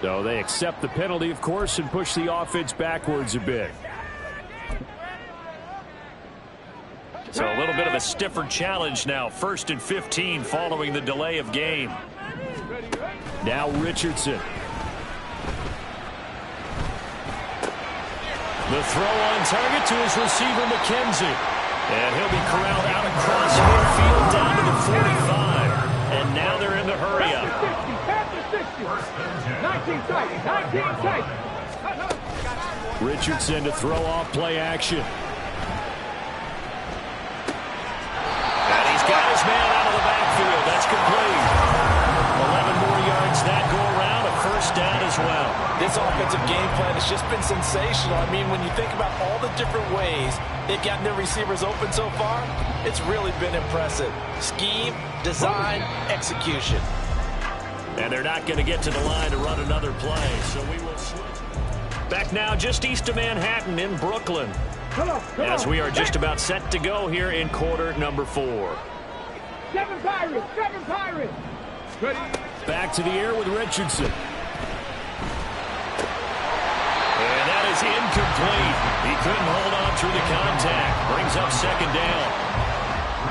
So they accept the penalty, of course, and push the offense backwards a bit. So a little bit of a stiffer challenge now. 1st and 15 following the delay of game. Now Richardson. The throw on target to his receiver, McKenzie. And he'll be corralled out across midfield down to the 45. And now they're in the hurry up. Panther 60. 19 tight. 19 tight. Richardson to throw off play action. And he's got his man out of the backfield. That's complete. 11 more yards that go around. A first down as well. This offensive game plan has just been sensational. I mean, when you think about all the different ways they've gotten their receivers open so far, it's really been impressive. Scheme, design, execution. And they're not going to get to the line to run another play, so we will switch. Back now just east of Manhattan in Brooklyn. As we are just about set to go here in quarter number 4. 7 Pirates. 7 Pirates. Ready. Back to the air with Richardson. And that is incomplete. He couldn't hold on through the contact. Brings up second down.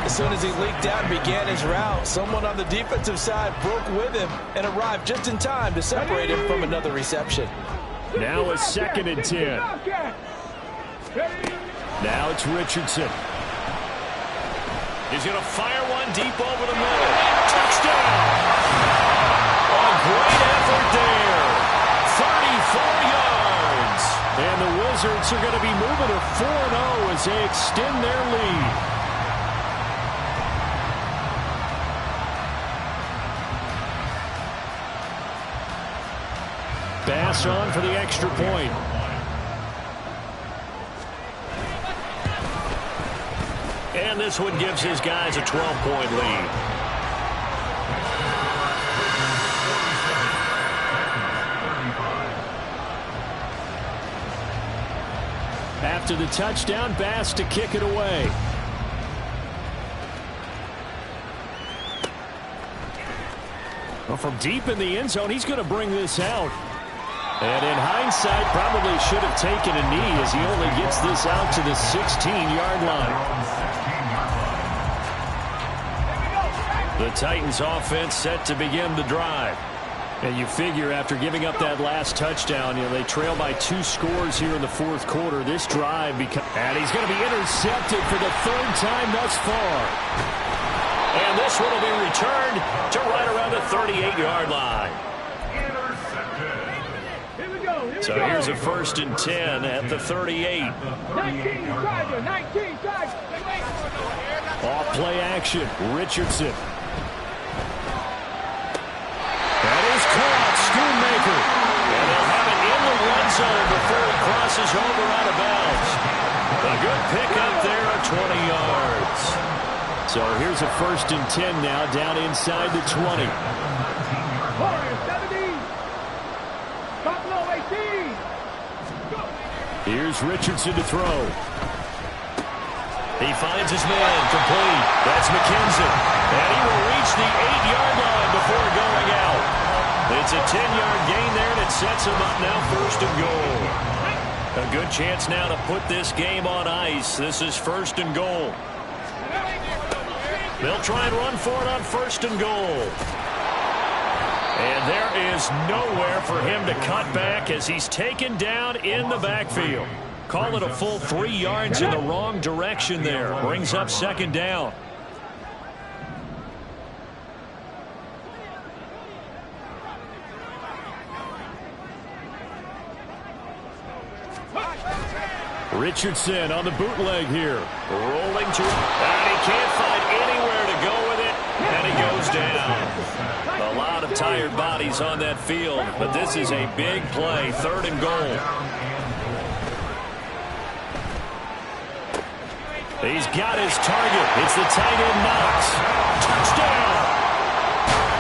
As soon as he leaked out and began his route, someone on the defensive side broke with him and arrived just in time to separate him from another reception. Now a 2nd and 10. Now it's Richardson. He's going to fire one deep over the middle. Touchdown! A great effort there. 34 yards. And the Wizards are going to be moving to 4-0 as they extend their lead. Bass on for the extra point. And this one gives his guys a 12-point lead. After the touchdown, Bass to kick it away. Well, from deep in the end zone, he's going to bring this out. And in hindsight, probably should have taken a knee as he only gets this out to the 16-yard line. The Titans offense set to begin the drive. And you figure after giving up that last touchdown, they trail by 2 scores here in the fourth quarter. This drive, and he's going to be intercepted for the 3rd time thus far. And this one will be returned to right around the 38-yard line. So here's a 1st and 10 at the 38. 19 Tiger, 19 Tiger. Off play action, Richardson. That is caught, Schoonmaker. And they'll have it in the red zone before he crosses over out of bounds. A good pickup there at 20 yards. So here's a 1st and 10 now, down inside the 20. Warriors 17. Buffalo 18. Here's Richardson to throw. He finds his man, complete. That's McKenzie. And he will reach the 8-yard line before going out. It's a 10-yard gain there, and it sets him up now 1st and goal. A good chance now to put this game on ice. This is 1st and goal. They'll try and run for it on 1st and goal. And there is nowhere for him to cut back as he's taken down in the backfield. Call it a full 3 yards in the wrong direction there. Brings up 2nd down. Richardson on the bootleg here. Rolling to it. And he can't find anywhere to go with it. And he goes down. A lot of tired bodies on that field. But this is a big play. 3rd and goal. He's got his target. It's the tight end Knox. Touchdown!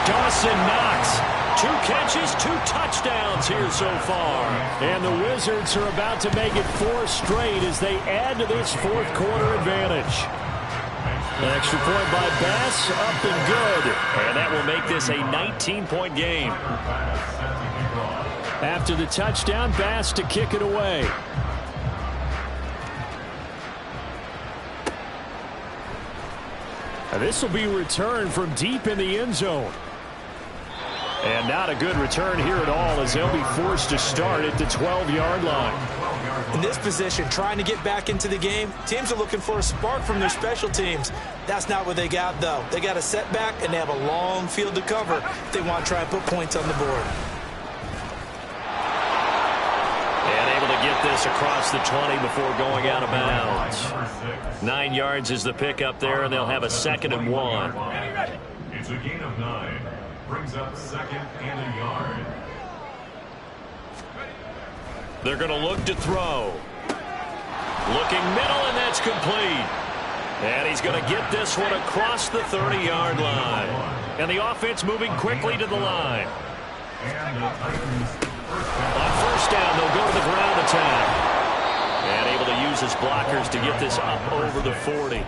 Dawson Knox. 2 catches, 2 touchdowns here so far. And the Wizards are about to make it 4 straight as they add to this fourth quarter advantage. An extra point by Bass, up and good. And that will make this a 19-point game. After the touchdown, Bass to kick it away. This will be returned from deep in the end zone. And not a good return here at all as they'll be forced to start at the 12-yard line. In this position, trying to get back into the game, teams are looking for a spark from their special teams. That's not what they got, though. They got a setback, and they have a long field to cover if they want to try and put points on the board. And able to get this across the 20 before going out of bounds. 9 yards is the pickup there, and they'll have a 2nd and 1. It's a gain of 9. Brings up 2nd and a yard. They're going to look to throw. Looking middle, and that's complete. And he's going to get this one across the 30-yard line. And the offense moving quickly to the line. On 1st down, they'll go to the ground attack. And able to use his blockers to get this up over the 40.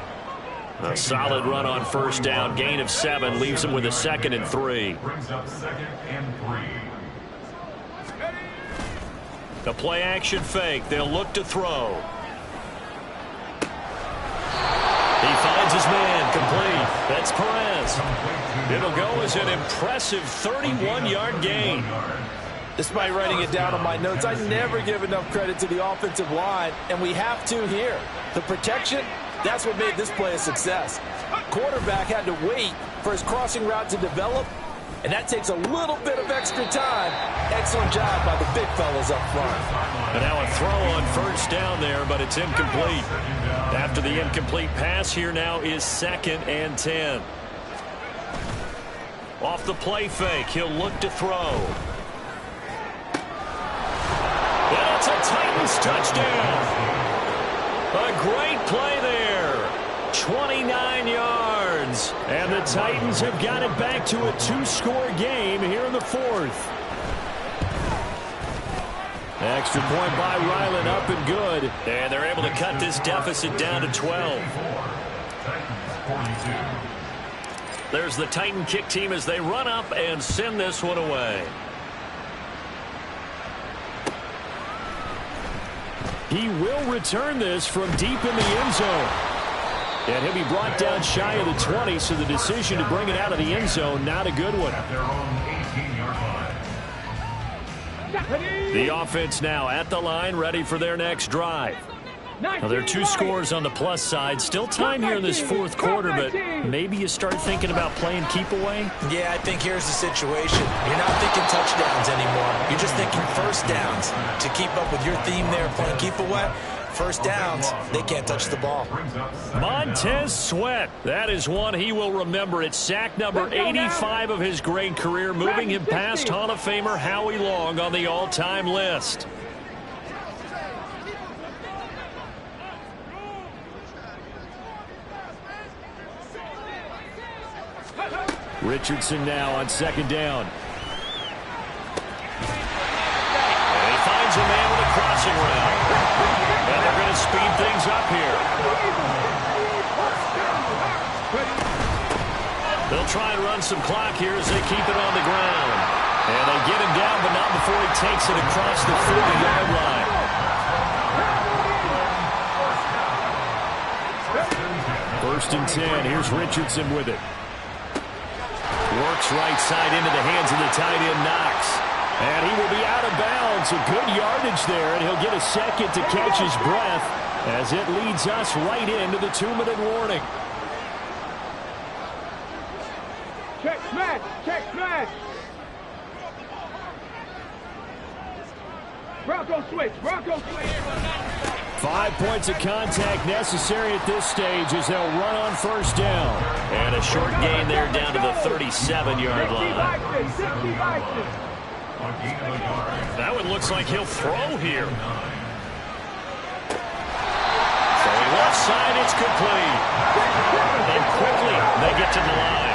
A solid run on 1st down. Gain of 7 leaves him with a 2nd and 3. Brings up 2nd and 3. The play action fake. They'll look to throw. He finds his man, complete. That's Perez. It'll go as an impressive 31-yard gain. Despite writing it down on my notes, I never give enough credit to the offensive line, and we have to here. The protection, that's what made this play a success. Quarterback had to wait for his crossing route to develop, and that takes a little bit of extra time. Excellent job by the big fellas up front. And now a throw on 1st down there, but it's incomplete. After the incomplete pass, here now is 2nd and 10. Off the play fake, he'll look to throw. And it's a Titans touchdown. A great play there. 29 yards. And the Titans have got it back to a 2-score game here in the 4th. Extra point by Ryland, up and good. And they're able to cut this deficit down to 12. There's the Titan kick team as they run up and send this one away. He will return this from deep in the end zone. And he'll be brought down shy of the 20, so the decision to bring it out of the end zone, not a good one. At their own 18-yard line. The offense now at the line, ready for their next drive. Now, there are two scores on the plus side. Still time here in this fourth quarter, but maybe you start thinking about playing keep away? Yeah, I think here's the situation. You're not thinking touchdowns anymore. You're just thinking first downs. To keep up with your theme there, playing keep away, first downs, they can't touch the ball. Montez Sweat. That is one he will remember. It's sack number 85 of his great career, moving him past Hall of Famer Howie Long on the all-time list. Richardson now on second down. And he finds a man with a crossing route. And they're going to speed things up here. They'll try and run some clock here as they keep it on the ground. And they get him down, but not before he takes it across the 40-yard line. First and 10. Here's Richardson with it. Works right side into the hands of the tight end, Knox. And he will be out of bounds. A good yardage there, and he'll get a second to catch his breath as it leads us right into the 2-minute warning. Check smash! Check smash! Bronco switch! Bronco switch! 5 points of contact necessary at this stage as they'll run on first down. And a short gain there down to the 37-yard line. That one looks like he'll throw here. Throwing left side, it's complete. And quickly they get to the line.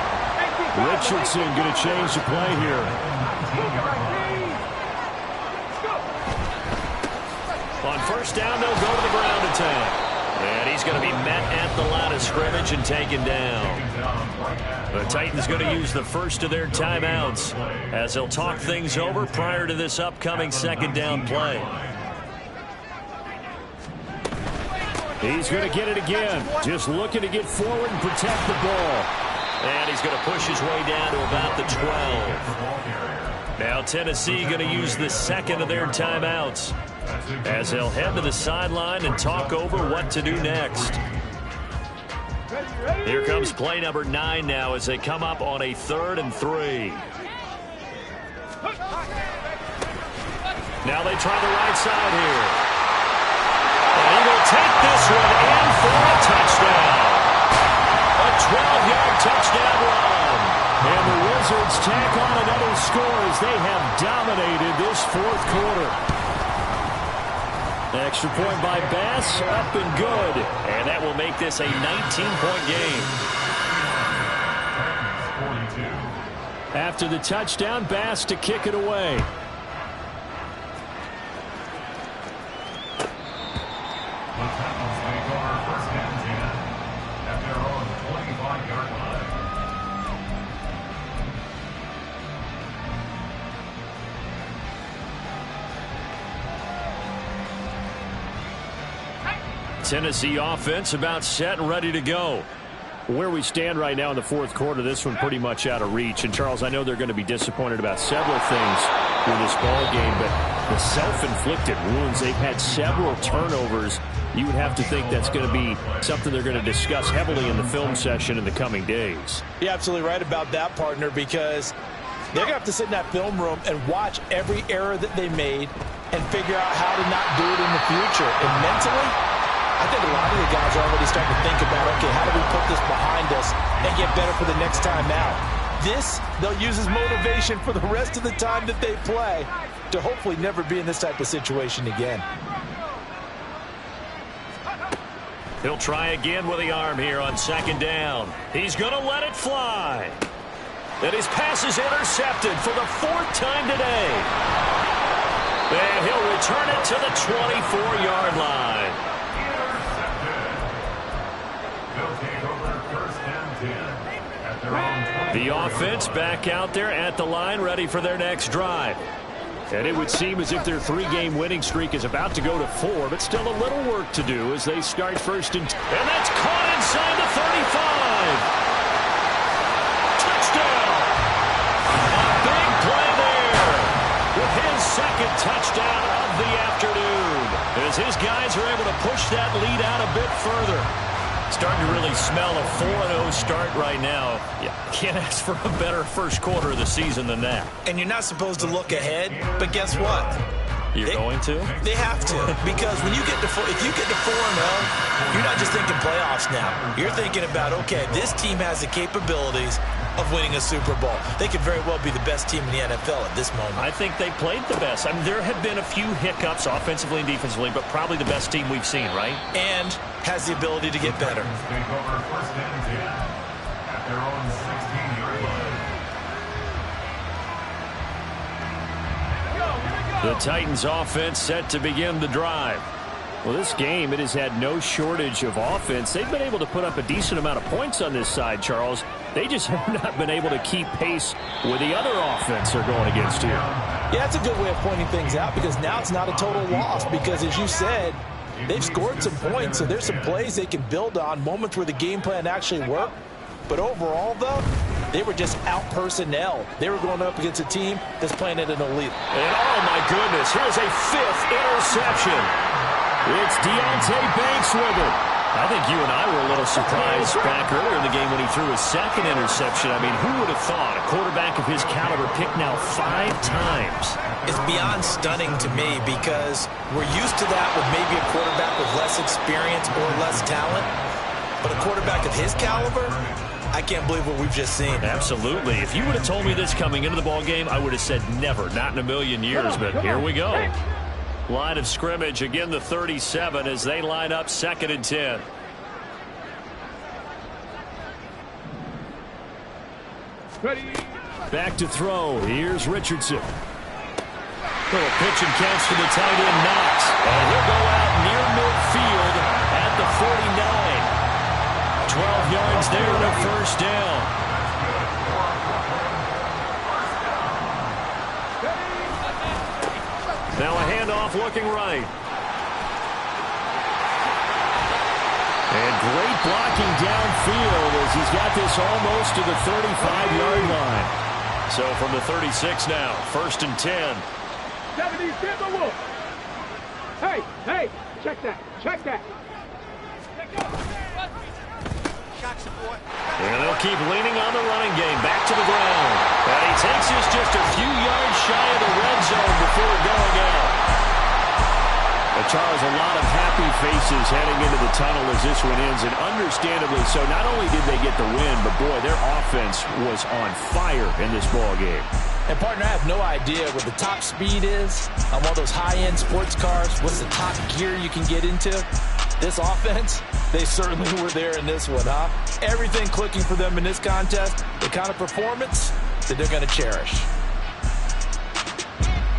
Richardson going to change the play here. On first down, they'll go to the ground attack. And he's going to be met at the line of scrimmage and taken down. The Titans going to use the first of their timeouts as they'll talk things over prior to this upcoming second down play. He's going to get it again. Just looking to get forward and protect the ball. And he's going to push his way down to about the 12. Now Tennessee going to use the second of their timeouts as they'll head to the sideline and talk over what to do next. Here comes play number 9 now as they come up on a 3rd and 3. Now they try the right side here. And he will take this one in for a touchdown. A 12-yard touchdown run. And the Wizards tack on another score as they have dominated this fourth quarter. Extra point by Bass, up and good. And that will make this a 19-point game. After the touchdown, Bass to kick it away. Tennessee offense about set and ready to go. Where we stand right now in the fourth quarter, this one pretty much out of reach. And, Charles, I know they're going to be disappointed about several things with this ball game, but the self-inflicted wounds, they've had several turnovers. You would have to think that's going to be something they're going to discuss heavily in the film session in the coming days. You're absolutely right about that, partner, because they're going to have to sit in that film room and watch every error that they made and figure out how to not do it in the future. And mentally, I think a lot of the guys are already starting to think about, okay, how do we put this behind us and get better for the next time out? This, they'll use as motivation for the rest of the time that they play to hopefully never be in this type of situation again. He'll try again with the arm here on second down. He's going to let it fly. And his pass is intercepted for the 4th time today. And he'll return it to the 24-yard line. The offense back out there at the line, ready for their next drive. And it would seem as if their 3-game winning streak is about to go to 4, but still a little work to do as they start first and that's caught inside the 35. Touchdown! A big play there with his second starting to really smell a 4-0 start right now. You can't ask for a better first quarter of the season than that. And you're not supposed to look ahead, but guess what? You're going to? They have to, because when you get to if you get to 4-0, you're not just thinking playoffs now. You're thinking about, okay, this team has the capabilities of winning a Super Bowl. They could very well be the best team in the NFL at this moment. I think they played the best. I mean, there have been a few hiccups offensively and defensively, but probably the best team we've seen, right? And has the ability to get better. Take over first and 10 at their own 16-yard line. The Titans offense set to begin the drive. Well, this game, it has had no shortage of offense. They've been able to put up a decent amount of points on this side, Charles. They just have not been able to keep pace with the other offense they're going against here. Yeah, that's a good way of pointing things out, because now it's not a total loss, because as you said, they've scored some points, so there's some plays they can build on, moments where the game plan actually worked. But overall, though, they were just out personnel. They were going up against a team that's playing at an elite. And oh my goodness, here's a 5th interception. It's Deontay Banks with it. I think you and I were a little surprised back earlier in the game when he threw his 2nd interception. I mean, who would have thought a quarterback of his caliber picked now 5 times? It's beyond stunning to me, because we're used to that with maybe a quarterback with less experience or less talent. But a quarterback of his caliber, I can't believe what we've just seen. Absolutely. If you would have told me this coming into the ballgame, I would have said never, not in a million years, but here we go. Line of scrimmage, again the 37 as they line up 2nd and 10. Ready. Back to throw. Here's Richardson. Little pitch and catch to the tight end, Knox. And he'll go out near midfield at the 49. 12 yards there and a first down. Now a handoff looking right. And great blocking downfield as he's got this almost to the 35-yard line. So from the 36 now, 1st and 10. 70's get the look. Hey, check that. And they'll keep leaning on the running game. Back to the ground. And he takes us just a few yards shy of the red zone before going out. Well, Charles, a lot of happy faces heading into the tunnel as this one ends, and understandably so. Not only did they get the win, but boy, their offense was on fire in this ball game. And, partner, I have no idea what the top speed is on one of those high-end sports cars. What's the top gear you can get into? This offense, they certainly were there in this one, huh? Everything clicking for them in this contest, the kind of performance that they're going to cherish.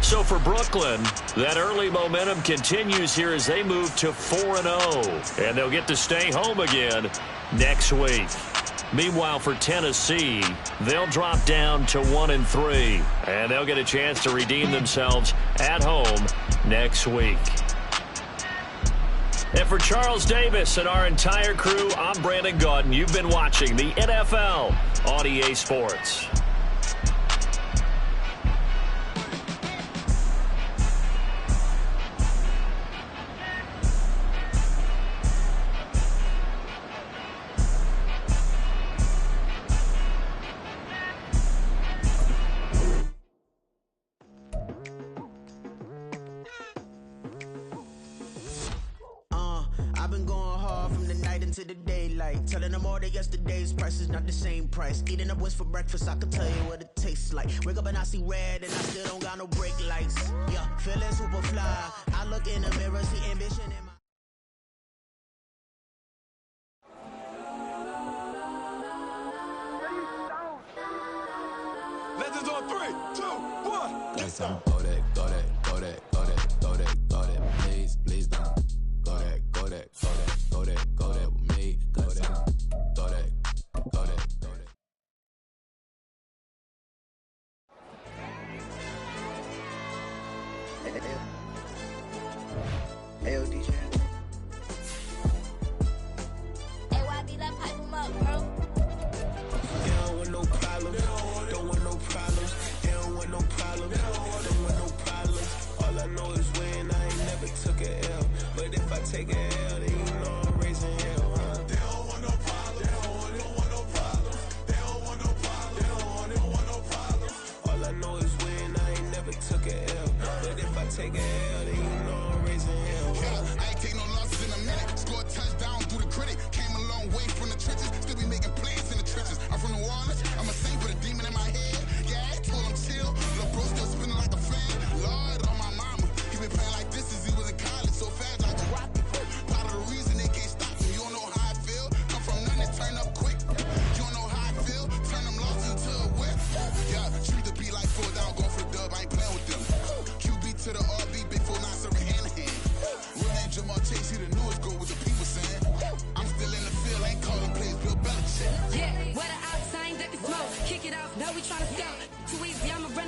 So for Brooklyn, that early momentum continues here as they move to 4-0. And they'll get to stay home again next week. Meanwhile, for Tennessee, they'll drop down to 1-3. And they'll get a chance to redeem themselves at home next week. And for Charles Davis and our entire crew, I'm Brandon Gaudin. You've been watching the NFL on EA Sports. I've been going hard from the night into the daylight, telling them all that yesterday's price is not the same price. Eating up wings for breakfast, I can tell you what it tastes like. Wake up and I see red and I still don't got no brake lights. Yeah, feeling super fly. I look in the mirror, see ambition in my... Legends on 3, 2, 1. That's on go that, go that, go that, go that, go that, go that. Please don't. Go that, go that, go that, go that, go that with me. Go that, go that, go that, go that. Hey, DJ. Hey, YB, let's pipe him up, bro. They don't want no problems, don't want no problems. They don't want no problems, don't want no problems. All I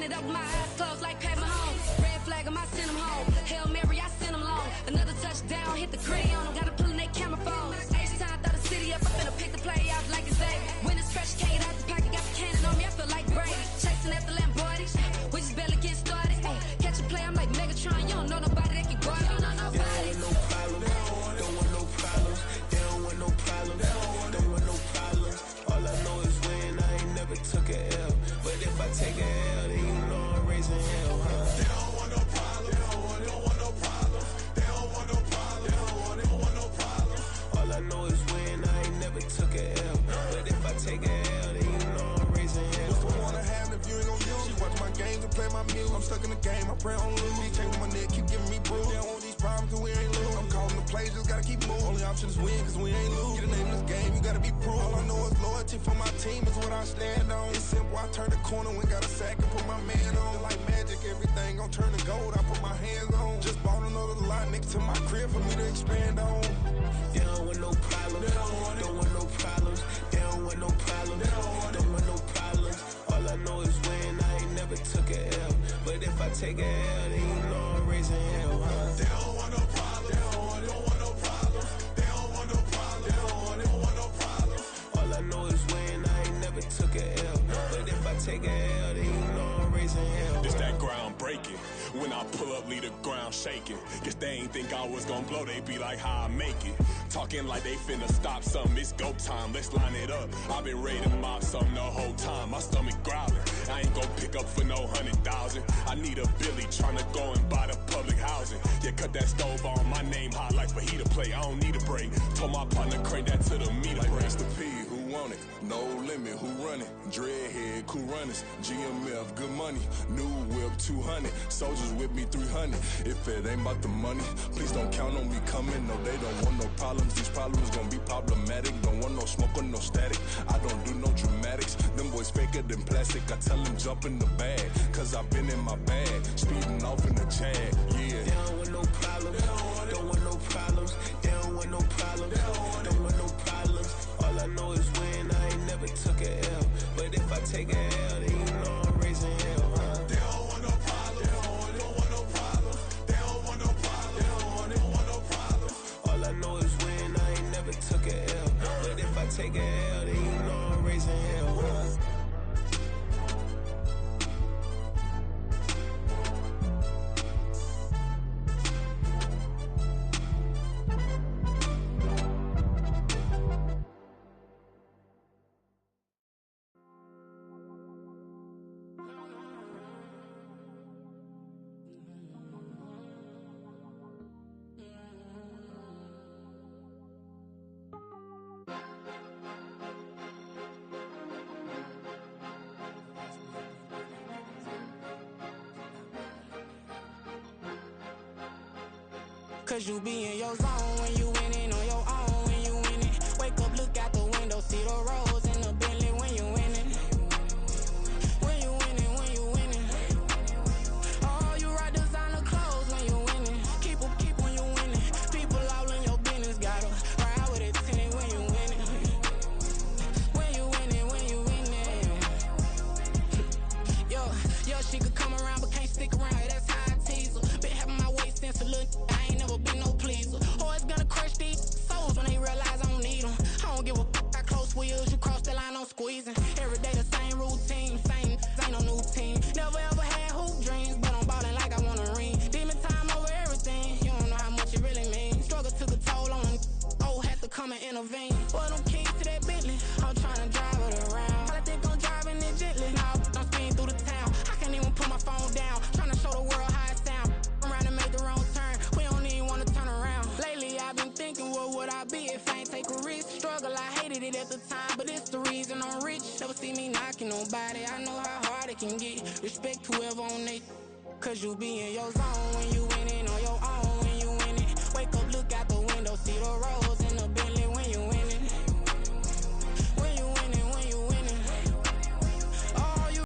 it up with my eyes closed like Pat Mahomes. Red flag him, I send him home. Hail Mary, I send him long. Another touchdown, hit the crayon. Gotta pull in their camera phones. H-time, throw the city up. I'm finna pick the play out like it's Vegas. When it's fresh, can't get out the pocket. Got the cannon on me, I feel like Brady. Chasing after Lamborghinis. We just barely get started. Ay, catch a play, I'm like Megatron. You don't know nobody that can guard it. You don't know nobody. No problem. Don't want no problems. They don't want no problems. Don't want no problems. All I know is win. I ain't never took a L. But if I take a L, then you know I'm raising hell, huh? They don't want no problems. They don't want no problems. They don't want no problems. They don't want no problems. All I know is win. I ain't never took a L. But if I take a L, then you know I'm raising hell. What's the point of having if you ain't gon' use? She watch my games and play my music. I'm stuck in the game. I pray on lose. These chains on my neck keep giving me bruise. They don't want these problems cause we ain't lose. I'm calling the plays, just gotta keep moving. Only option is win cause we ain't lose. Get a name in this game, you gotta be proof. All I know is loyalty for my team is what I stand on. It's simple, I turn the corner when got a sack and put my man on. Like magic, everything gon' turn to gold. I put my hands on. Just bought another lot next to my crib for me to expand on. They don't want no problems. Don't want no problems. They don't want no problems. Don't want no problems. All I know is win. I ain't never took a L. But if I take a L, then you know I'm raising hell, huh? They don't want no problems. They don't want no problems. They don't want no problems. They don't want no problems. All I know is win. I ain't never took a L. But if I take a L, then you know I'm raising hell. It's that ground breaking. When I pull up, leave the ground shaking. Guess they ain't think I was gonna blow, they be like, how I make it. Talking like they finna stop something, it's go time, let's line it up. I've been ready to mop something the whole time, my stomach growling. I ain't gon' pick up for no 100,000. I need a Billy tryna go and buy the public housing. Yeah, cut that stove on, my name hot like fajita play. I don't need a break. Told my partner crank that to the meter like break. Mr. P, who want it? No limit, who run it? Dreadhead, cool runners. GMF, good money. New whip, 200. Soldiers with me, 300. If it ain't about the money, please don't count on me coming. No, they don't want no problems. These problems gon' be problematic. Don't want no smoke or no static. I don't do no dramatics. Them boys faker than plastic. I tell them jump in the bag, cause I've been in my bag. Speeding off in the Jag, yeah. They don't want no problems. Don't want no problems. They don't want no problems. Don't want no problems. All I know is win. I ain't never took a L. But if I take a L, then you know I'm raising hell, huh? They don't want no problems. They don't want no problems. They don't want no problems. They don't want no problems. All I know is win. I ain't never took a L. But if I take a L, then you know I'm raising hell, huh? Cause you be in your zone when you winning on your own when you winning. Wake up, look out the window, see the rose in the Bentley when you winning. When you winning, when you winning. Oh, you rock designer clothes when you winning. Keep when you winning. People all in your business, gotta ride with it tinted when you winning. When you winning, when you winning. Yo, she could come around but can't stick around. That's how I tease her. Been having my waist since a little. I ain't never been no pleaser. Always gonna crush these souls when they realize I don't need them. I don't give a f*** how close wheels. You cross the line, I'm squeezing. Every day the same routine, same ain't no new team. Never ever had hoop dreams, but I'm ballin' like I want a ring. Demon time over everything. You don't know how much it really means. Struggle took a toll on them. Oh, had to come and intervene. Boy, them keys to that Bentley. I'm tryna drive it around. I think I'm driving it gently. Now I'm speeding through the town. I can't even put my phone down. Tryna show the world how it sound. I'm around and make the wrong turn. We don't even wanna turn around. Lately I've been thinking, what would I be if I ain't take a risk? Struggle, I hated it at the time, but it's the reason I'm rich. Never see me knocking nobody. I know how hard it can get. Respect whoever on they. Cause you be in your zone when you winning on your own when you winning. Wake up, look out the window, see the rose in the Bentley when you winning.